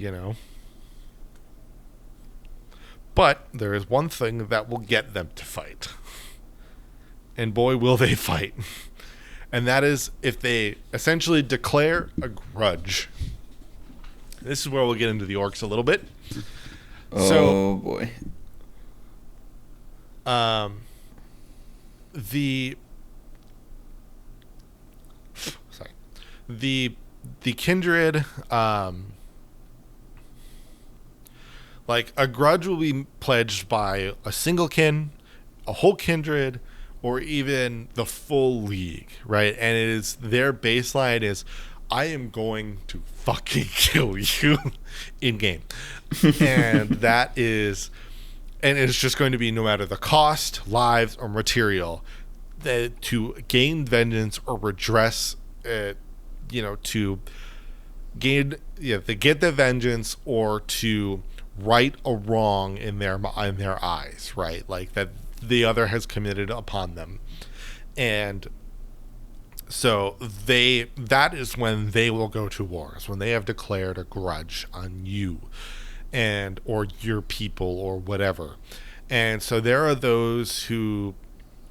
you know. But there is one thing that will get them to fight. And boy, will they fight. And that is if they essentially declare a grudge. This is where we'll get into the orcs a little bit. Oh, boy. The kindred, like a grudge will be pledged by a single kin, a whole kindred, or even the full league, right? And it is their baseline is, I am going to fucking kill you in game. And that is, and it's just going to be no matter the cost, lives, or material, that to gain vengeance or redress, to gain, to get the vengeance or to right a wrong in their eyes, right? Like that the other has committed upon them. And so that is when they will go to war, is when they have declared a grudge on you and or your people or whatever. And so there are those who,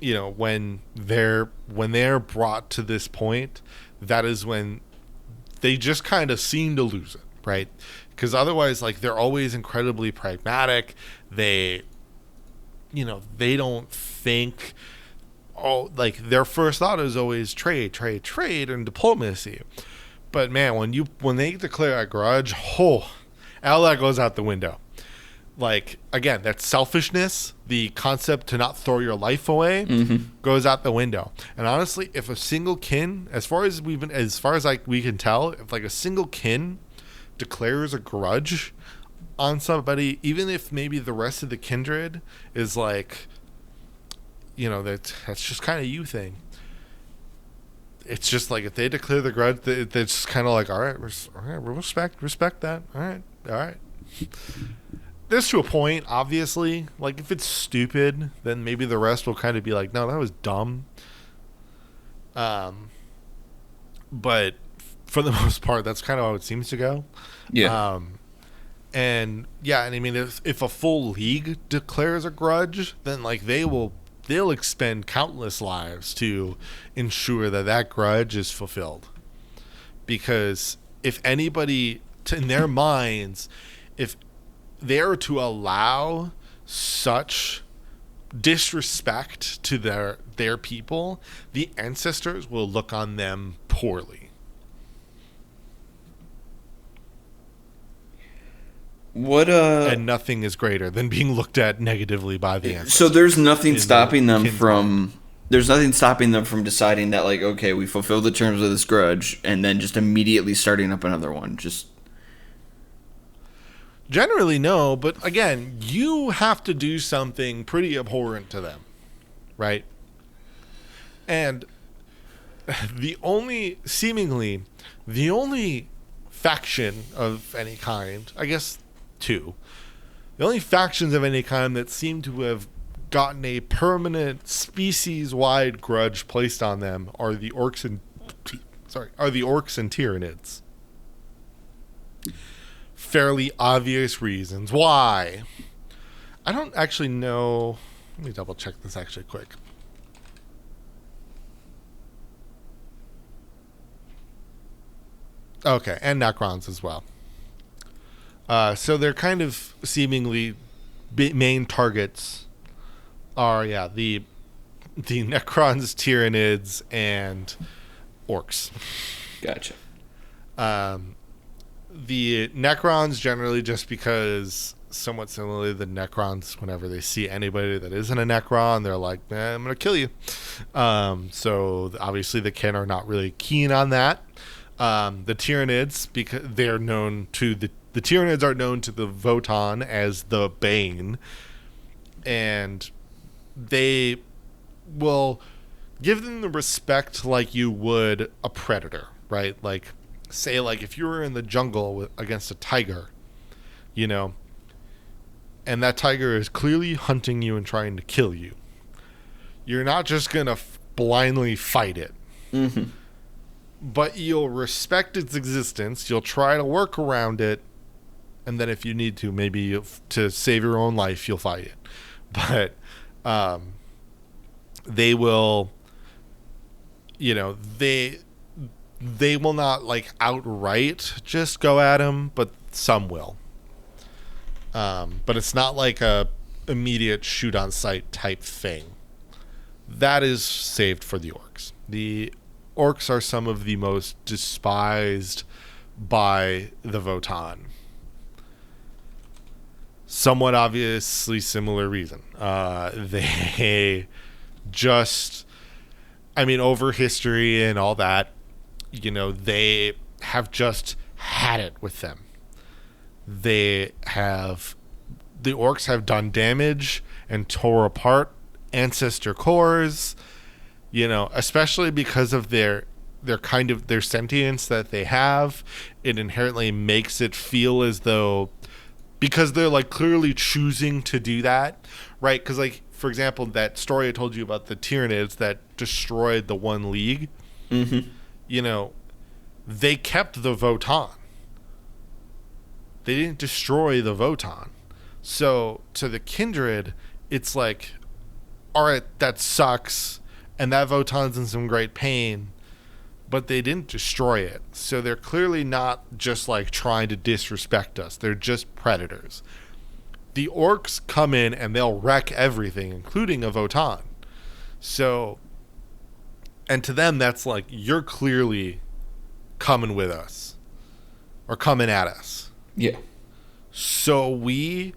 when they're brought to this point, that is when they just kind of seem to lose it, right? Because otherwise, like, they're always incredibly pragmatic. They don't think, like, their first thought is always trade, and diplomacy. But man, when they declare a grudge, all that goes out the window. Like, again, that selfishness, the concept to not throw your life away, goes out the window. And honestly, if a single kin, as far as we can tell, if like a single kin declares a grudge on somebody, even if maybe the rest of the kindred is like, that's just kind of you thing. It's just like if they declare the grudge, it's just kind of like, all right, we'll respect that. All right. There's to a point, obviously. Like, if it's stupid, then maybe the rest will kind of be like, no, that was dumb. But for the most part, that's kind of how it seems to go. Yeah. And I mean, if a full league declares a grudge, then like they'll expend countless lives to ensure that grudge is fulfilled. Because if anybody, in their minds, if they are to allow such disrespect to their people, the ancestors will look on them poorly. And nothing is greater than being looked at negatively by the ancestors. So there's nothing stopping them from deciding that, like, okay, we fulfill the terms of this grudge, and then just immediately starting up another one. Just generally no, but again, you have to do something pretty abhorrent to them, right? And seemingly the only faction of any kind, I guess two, the only factions of any kind that seem to have gotten a permanent species-wide grudge placed on them are the orcs and Tyranids. Fairly obvious reasons why. I don't actually know. Let me double check this actually quick. Okay, and Necrons as well. So they're kind of seemingly main targets are the Necrons, Tyranids, and orcs. Gotcha. The Necrons generally just because, somewhat similarly, the Necrons, whenever they see anybody that isn't a Necron, they're like, I'm going to kill you. So obviously the kin are not really keen on that. The Tyranids, because they're known to the Tyranids are known to the Votann as the Bane, and they will give them the respect like you would a predator, right? Like, say, like if you were in the jungle against a tiger, and that tiger is clearly hunting you and trying to kill you, you're not just gonna blindly fight it. But you'll respect its existence. You'll try to work around it, and then if you need to, maybe to save your own life, you'll fight it. But they will, they will not like outright just go at him, but some will. But it's not like a immediate shoot on sight type thing. That is saved for the orcs. The orcs are some of the most despised by the Votann. Somewhat obviously similar reason. They just, over history and all that, they have just had it with them. The orcs have done damage and tore apart ancestor cores, especially because of their sentience that they have. It inherently makes it feel as though, because they're like clearly choosing to do that, right? Because like, for example, that story I told you about the Tyranids that destroyed the one league, they kept the Votann. They didn't destroy the Votann. So to the Kindred, it's like, all right, that sucks, and that Votann's in some great pain, but they didn't destroy it. So they're clearly not just like trying to disrespect us. They're just predators. The orcs come in and they'll wreck everything, including a Votann. So, and to them, that's like, you're clearly coming with us or coming at us. Yeah. So we,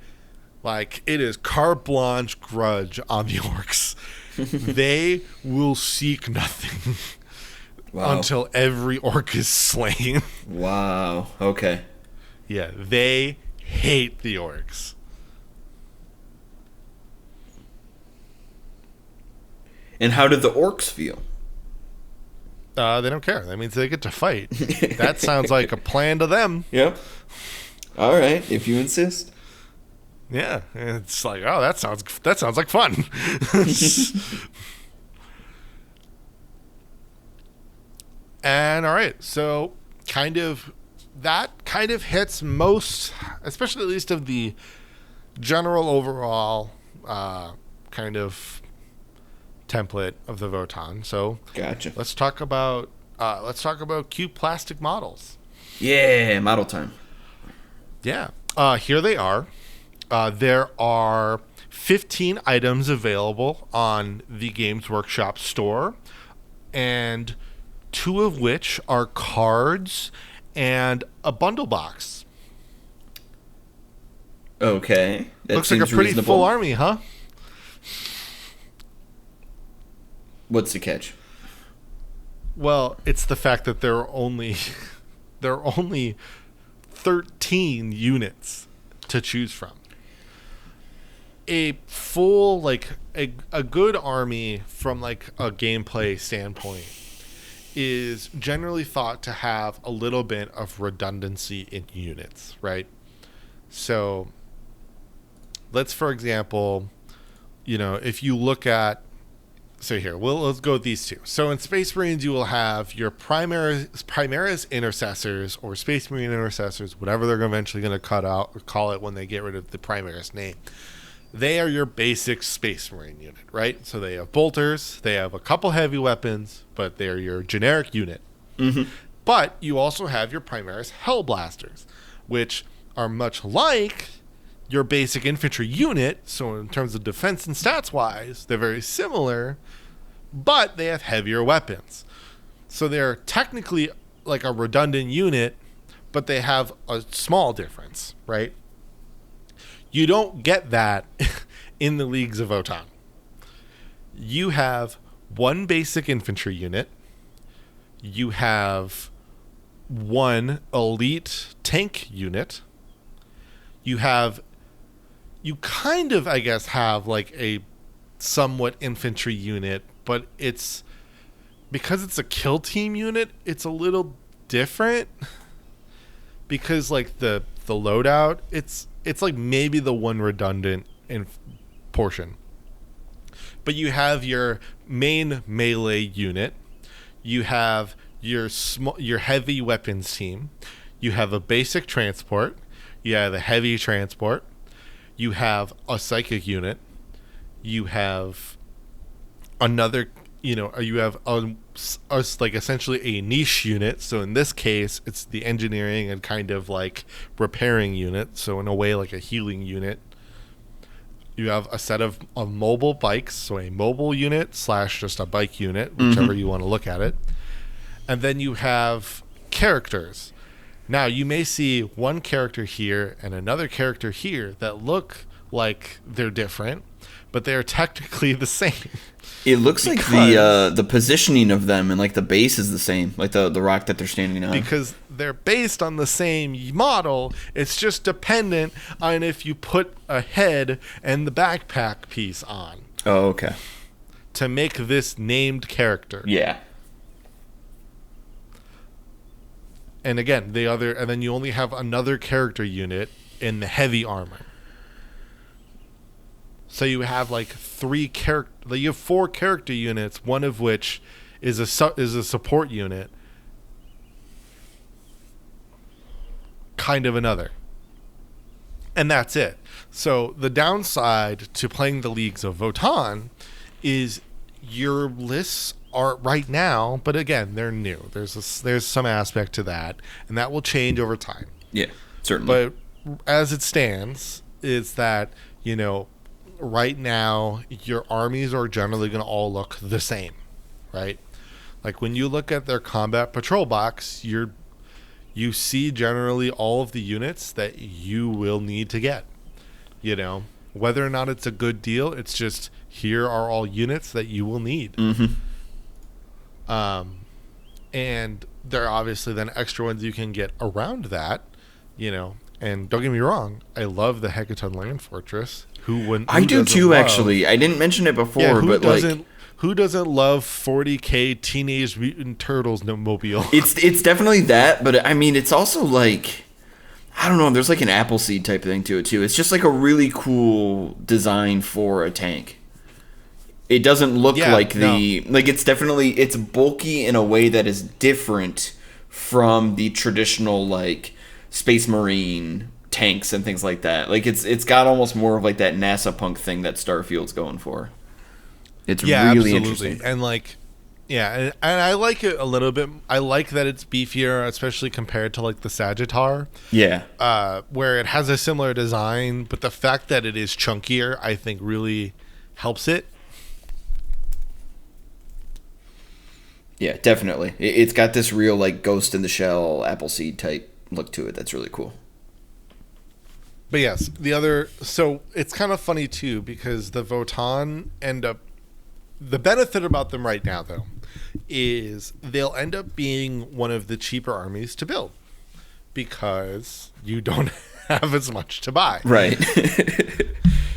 like, it is carte blanche grudge on the orcs. They will seek nothing until every orc is slain. Wow. Okay. Yeah, they hate the orcs. And how did the orcs feel? They don't care. That means they get to fight. That sounds like a plan to them. Yep. All right, if you insist. Yeah, it's like, oh, that sounds like fun. And all right, so that kind of hits most, especially at least of the general overall kind of template of the Votann. So gotcha. Let's talk about cute plastic models. Yeah, model time. Yeah, here they are. There are 15 items available on the Games Workshop store, and 2 of which are cards and a bundle box. Okay. That looks like a pretty reasonable. full army, huh? What's the catch? Well, it's the fact that there are only 13 units to choose from. A full, like, a good army from like a gameplay standpoint is generally thought to have a little bit of redundancy in units, right? So let's, for example, if you look at, so here, let's go with these 2. So in Space Marines, you will have your Primaris Intercessors, or Space Marine Intercessors, whatever they're eventually going to call it when they get rid of the Primaris name. They are your basic Space Marine unit, right? So they have bolters, they have a couple heavy weapons, but they're your generic unit. Mm-hmm. But you also have your Primaris Hellblasters, which are much like your basic infantry unit. So in terms of defense and stats-wise, they're very similar, but they have heavier weapons. So they're technically like a redundant unit, but they have a small difference, right? You don't get that in the Leagues of Votann. You have 1 basic infantry unit. You have 1 elite tank unit. You kind of, I guess, have like a somewhat infantry unit, but because it's a kill team unit, it's a little different. Because like the loadout, it's like maybe the 1 redundant in portion. But you have your main melee unit. You have your heavy weapons team. You have a basic transport. You have the heavy transport. You have a psychic unit. You have another, you have like essentially a niche unit. So in this case, it's the engineering and kind of like repairing unit. So in a way, like a healing unit. You have a set of mobile bikes, so a mobile unit / just a bike unit, whichever you want to look at it. And then you have characters. Now, you may see one character here and another character here that look like they're different, but they're technically the same. It looks like the positioning of them and like the base is the same, like the rock that they're standing on. Because they're based on the same model. It's just dependent on if you put a head and the backpack piece on. Oh, okay. To make this named character. Yeah. And again, and then you only have another character unit in the heavy armor. So you have like you have 4 character units, one of which is a support unit, kind of another, and that's it. So the downside to playing the Leagues of Votann is your lists are right now, but again, they're new. There's some aspect to that, and that will change over time. Yeah, certainly. But as it stands, is that right now your armies are generally going to all look the same, right? Like when you look at their combat patrol box, you see generally all of the units that you will need to get. Whether or not it's a good deal, it's just here are all units that you will need. And there are obviously then extra ones you can get around that, and don't get me wrong, I love the Hecaton Land Fortress. I do too, actually. I didn't mention it before, who doesn't love 40K Teenage Mutant Turtles mobile? It's definitely that, but I mean, it's also like, I don't know, there's like an Appleseed type thing to it too. It's just like a really cool design for a tank. It doesn't look like it's bulky in a way that is different from the traditional like Space Marine tanks and things like that. Like it's got almost more of like that NASA punk thing that Starfield's going for. It's really interesting. And like, and I like it a little bit. I like that it's beefier, especially compared to like the Sagittar. Yeah. Where it has a similar design, but the fact that it is chunkier, I think really helps it. Yeah, definitely. It's got this real like Ghost in the Shell Appleseed type look to it. That's really cool. But yes, so it's kind of funny too, because the Votann the benefit about them right now though, is they'll end up being one of the cheaper armies to build, because you don't have as much to buy. Right.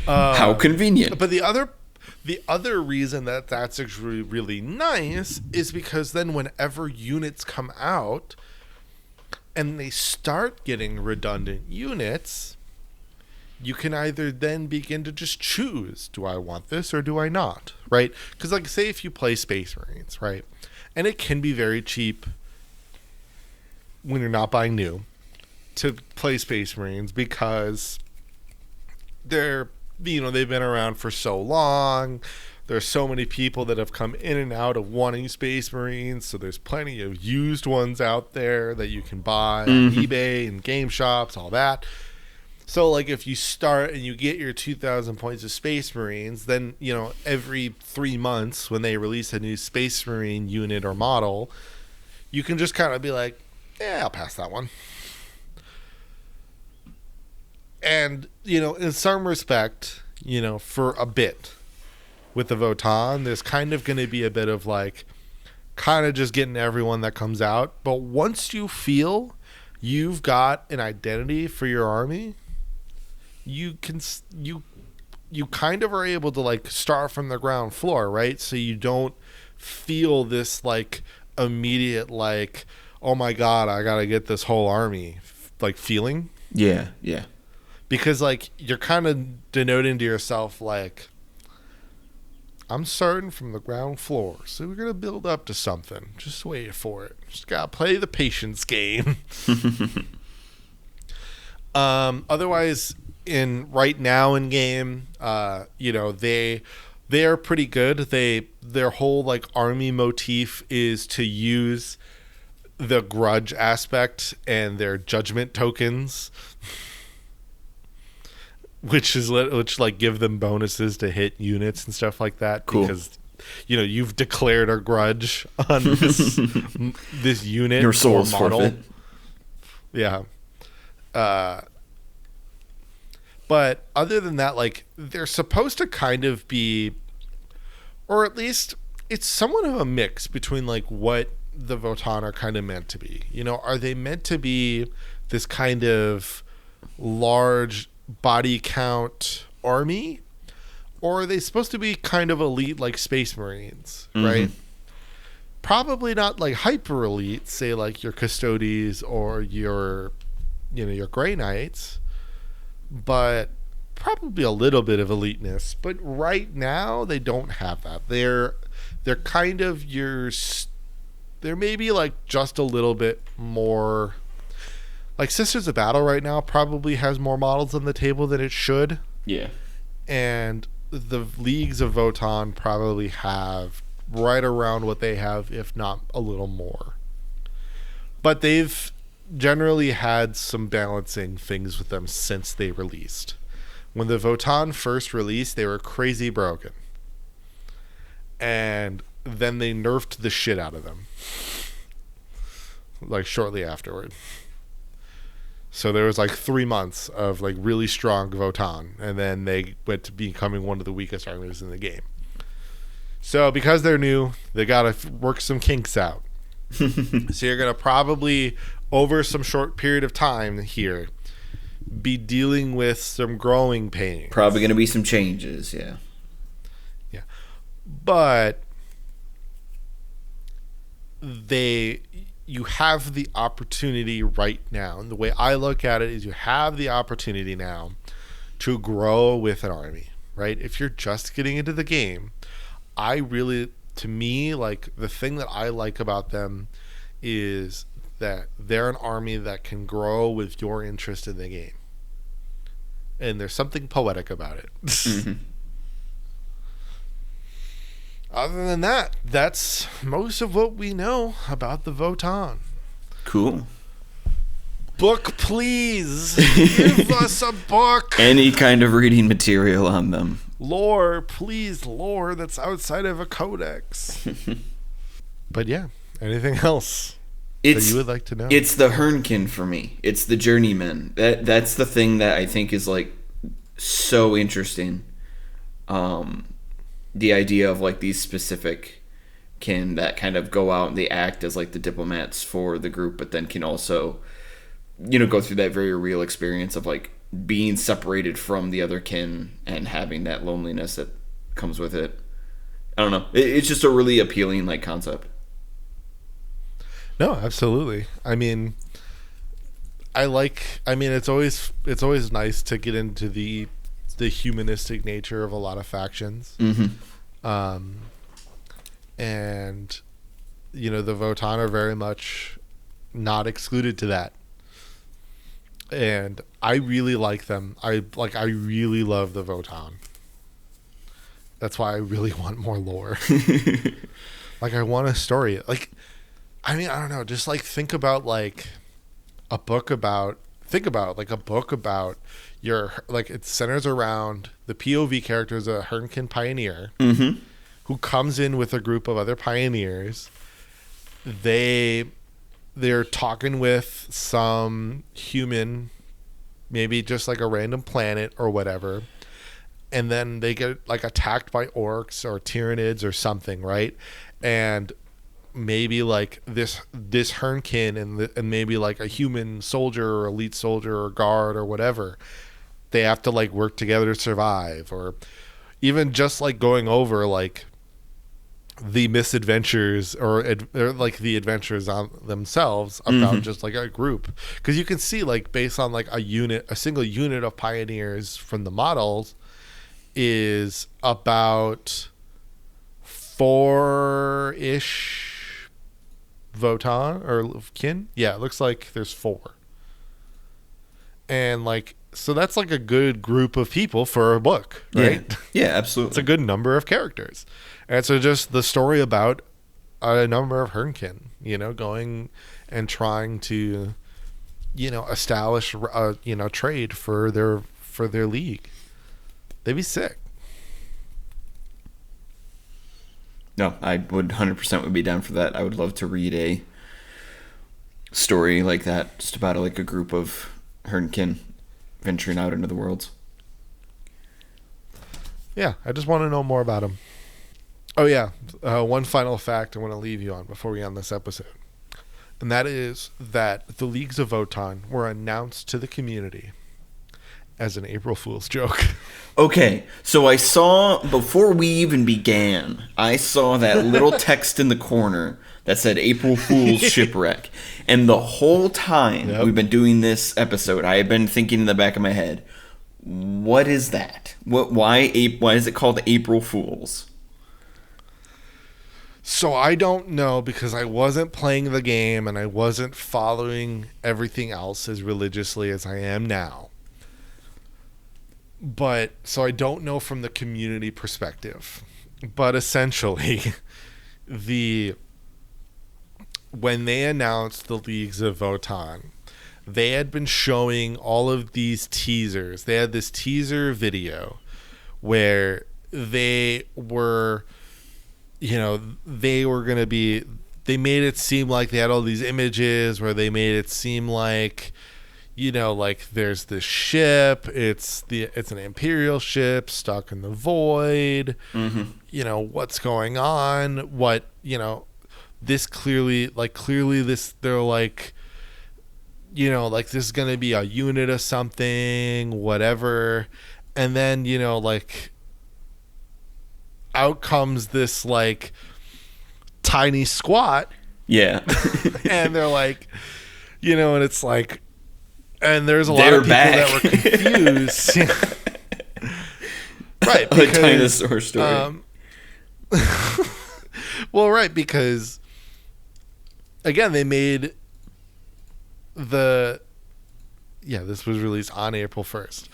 How convenient. But the other reason that's actually really nice is because then whenever units come out and they start getting redundant units, you can either then begin to just choose, do I want this or do I not, right? Because like say if you play Space Marines, right? And it can be very cheap when you're not buying new to play Space Marines, because they've been around for so long. There's so many people that have come in and out of wanting Space Marines, so there's plenty of used ones out there that you can buy on eBay and game shops, all that. So, like, if you start and you get your 2,000 points of Space Marines, then, every 3 months when they release a new Space Marine unit or model, you can just kind of be like, I'll pass that one. And, in some respect, for a bit with the Votann, there's kind of going to be a bit of, like, kind of just getting everyone that comes out. But once you feel you've got an identity for your army, you kind of are able to like start from the ground floor, right? So you don't feel this like immediate like, oh my god, I gotta get this whole army like feeling. Yeah. Because like you're kind of denoting to yourself like, I'm starting from the ground floor, so we're gonna build up to something. Just wait for it. Just gotta play the patience game. Otherwise, in right now in game, they are pretty good. Their whole like army motif is to use the grudge aspect and their judgment tokens, which like give them bonuses to hit units and stuff like that. Cool. Because you've declared a grudge on this unit. Your soul's or model. forfeit. Yeah. But other than that, like, they're supposed to kind of be, or at least it's somewhat of a mix between like what the Votann are kind of meant to be. Are they meant to be this kind of large body count army, or are they supposed to be kind of elite like Space Marines, right? Probably not like hyper elite, say like your Custodes or your Grey Knights, but probably a little bit of eliteness. But right now they don't have that. They're kind of they're maybe like just a little bit more like Sisters of Battle right now probably has more models on the table than it should. Yeah. And the Leagues of Votann probably have right around what they have, if not a little more. But they've generally had some balancing things with them since they released. When the Votann first released, they were crazy broken. And then they nerfed the shit out of them. Like shortly afterward. So there was like 3 months of like really strong Votann, and then they went to becoming one of the weakest armies in the game. So because they're new, they gotta work some kinks out. So you're gonna probably, over some short period of time here, be dealing with some growing pains. Probably gonna be some changes, yeah. Yeah. But you have the opportunity right now, and the way I look at it is you have the opportunity now to grow with an army, right? If you're just getting into the game, to me, like, the thing that I like about them is that they're an army that can grow with your interest in the game. And there's something poetic about it. Mm-hmm. Other than that, that's most of what we know about the Votann. Cool. Book, please. Give us a book. Any kind of reading material on them. Lore, please, lore that's outside of a codex. But yeah, anything else that you would like to know? It's the Hernkin for me. It's the journeyman. That's the thing that I think is like so interesting. The idea of like these specific kin that kind of go out and they act as like the diplomats for the group, but then can also, go through that very real experience of like being separated from the other kin and having that loneliness that comes with it. I don't know. It's just a really appealing like concept. No, absolutely. I mean, it's always nice to get into the humanistic nature of a lot of factions. Mm-hmm. And the Votann are very much not excluded to that. And I really like them. I really love the Votann. That's why I really want more lore. Like, I want a story. Like, I mean, I don't know. Just like think about like a book about your, like, it centers around the POV character is a Hernkin pioneer who comes in with a group of other pioneers. They're talking with some human, maybe just like a random planet or whatever, and then they get like attacked by orcs or Tyranids or something, right? And maybe like this Hernkin and maybe like a human soldier or elite soldier or guard or whatever, they have to like work together to survive, or even just like going over like the misadventures or like the adventures on themselves about just like a group, because you can see like based on like a single unit of pioneers from the models is about 4-ish Votann or kin. Yeah, it looks like there's 4. And like, so that's like a good group of people for a book, right? Yeah, absolutely. It's a good number of characters. And so just the story about a number of Hernkin, going and trying to, establish a, trade for their league. They'd be sick. No, I would 100% would be down for that. I would love to read a story like that, just about like a group of Hernkin venturing out into the worlds. Yeah, I just want to know more about them. Oh yeah, one final fact I want to leave you on before we end this episode, and that is that the Leagues of Votann were announced to the community as an April Fool's joke. Okay, so I saw, before we even began, I saw that little text in the corner that said April Fool's Shipwreck. And the whole time we've been doing this episode, I have been thinking in the back of my head, what is that? Why is it called April Fool's? So I don't know, because I wasn't playing the game and I wasn't following everything else as religiously as I am now. But so I don't know from the community perspective. But essentially, when they announced the Leagues of Votann, they had been showing all of these teasers. They had this teaser video where they were, they made it seem like they had all these images where they made it seem like, like there's this ship, it's an Imperial ship stuck in the void. Mm-hmm. What's going on? This clearly this, they're like, like this is going to be a unit of something, whatever. And then, like out comes this like tiny squat. Yeah. And they're like, and it's like, and there's a lot of people that were confused. Right. Because, a dinosaur story. Well, right, because again, they made this was released on April 1st.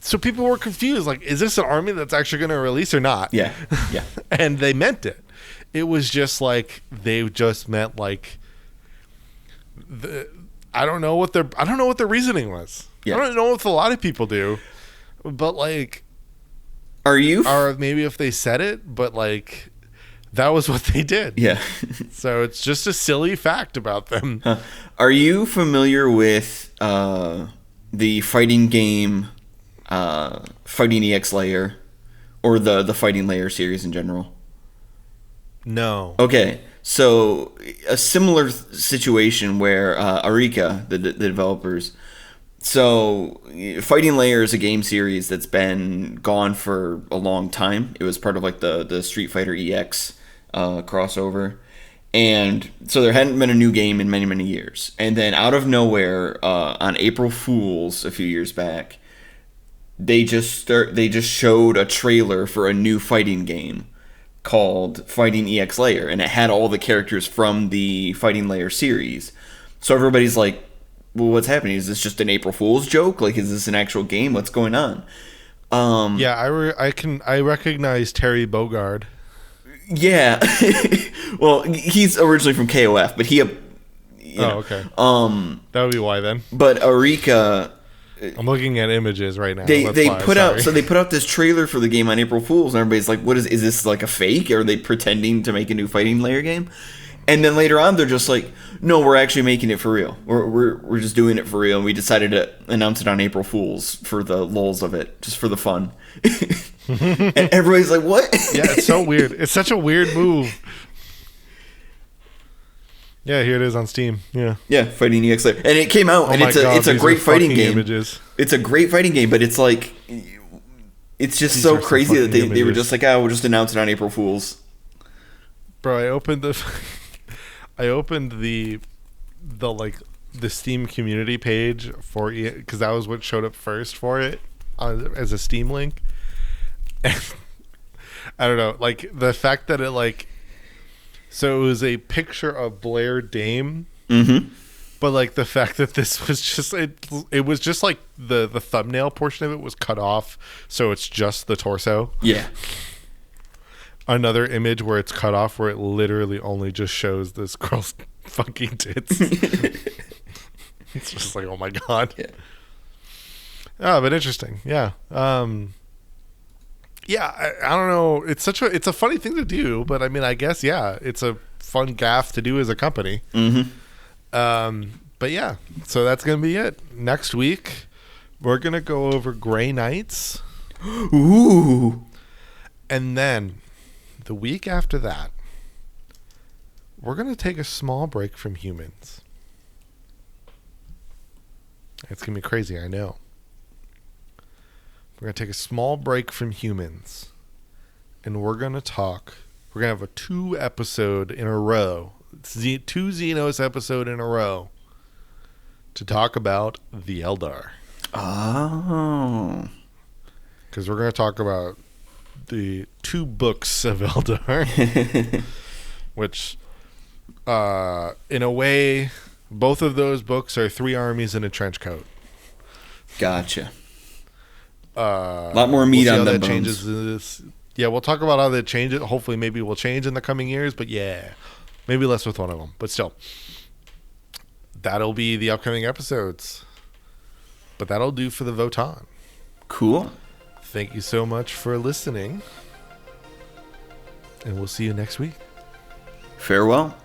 So people were confused, like, is this an army that's actually going to release or not? Yeah. Yeah. And they meant it. It was just like, they just meant like, I don't know what their reasoning was. Yeah. I don't know if a lot of people do, but like, or maybe if they said it, but like, that was what they did. Yeah. So it's just a silly fact about them. Huh. Are you familiar with the fighting game, Fighting EX Layer, or the Fighting Layer series in general? No. Okay. So a similar situation where Arika, the developers. So Fighting Layer is a game series that's been gone for a long time. It was part of like the Street Fighter EX crossover. And so there hadn't been a new game in many, many years. And then out of nowhere, on April Fool's a few years back, they just showed a trailer for a new fighting game called Fighting EX Layer, and it had all the characters from the Fighting Layer series. So everybody's like, well, what's happening? Is this just an April Fool's joke? Like, is this an actual game? What's going on? I recognize Terry Bogard. Yeah. Well, he's originally from KOF, but he... okay. That would be why then. But Arika... I'm looking at images right now. They put out this trailer for the game on April Fool's, and everybody's like, "What is this like a fake? Or are they pretending to make a new Fighting Layer game?" And then later on, they're just like, "No, we're actually making it for real. We're just doing it for real. And we decided to announce it on April Fool's for the lulz of it, just for the fun." And everybody's like, "What?" Yeah, it's so weird. It's such a weird move. Yeah, here it is on Steam. Yeah, Fighting EX Layer, and it came out, and it's a great fighting game. Images. It's a great fighting game, but it's like, it's just so crazy that they were just like, we'll just announce it on April Fool's. Bro, I opened the Steam community page for it, because that was what showed up first for it as a Steam link. And I don't know, like the fact that it like. So it was a picture of Blair Dame Mm-hmm. But like the fact that this was just it was just like the thumbnail portion of it was cut off, so it's just the torso. Yeah. Another image where it's cut off, where it literally only just shows this girl's fucking tits. It's just like, oh my god. Yeah. Oh, but interesting. Yeah. Yeah, I don't know. It's a funny thing to do, but I mean, I guess yeah, it's a fun gaff to do as a company. Mm-hmm. But yeah, so that's gonna be it. Next week, we're gonna go over Grey Knights. Ooh. And then the week after that, we're gonna take a small break from humans. It's gonna be crazy, I know. We're gonna take a small break from humans, and we're gonna have a 2-episode in a row, 2 Xenos episode in a row, to talk about the Eldar. Oh. Because we're gonna talk about the 2 books of Eldar, which, in a way, both of those books are 3 armies in a trench coat. Gotcha. A lot more meat on them bones. Changes this. Yeah, we'll talk about how they change it. Hopefully, maybe we'll change in the coming years. But yeah, maybe less with one of them. But still, that'll be the upcoming episodes. But that'll do for the Votann. Cool. Thank you so much for listening. And we'll see you next week. Farewell.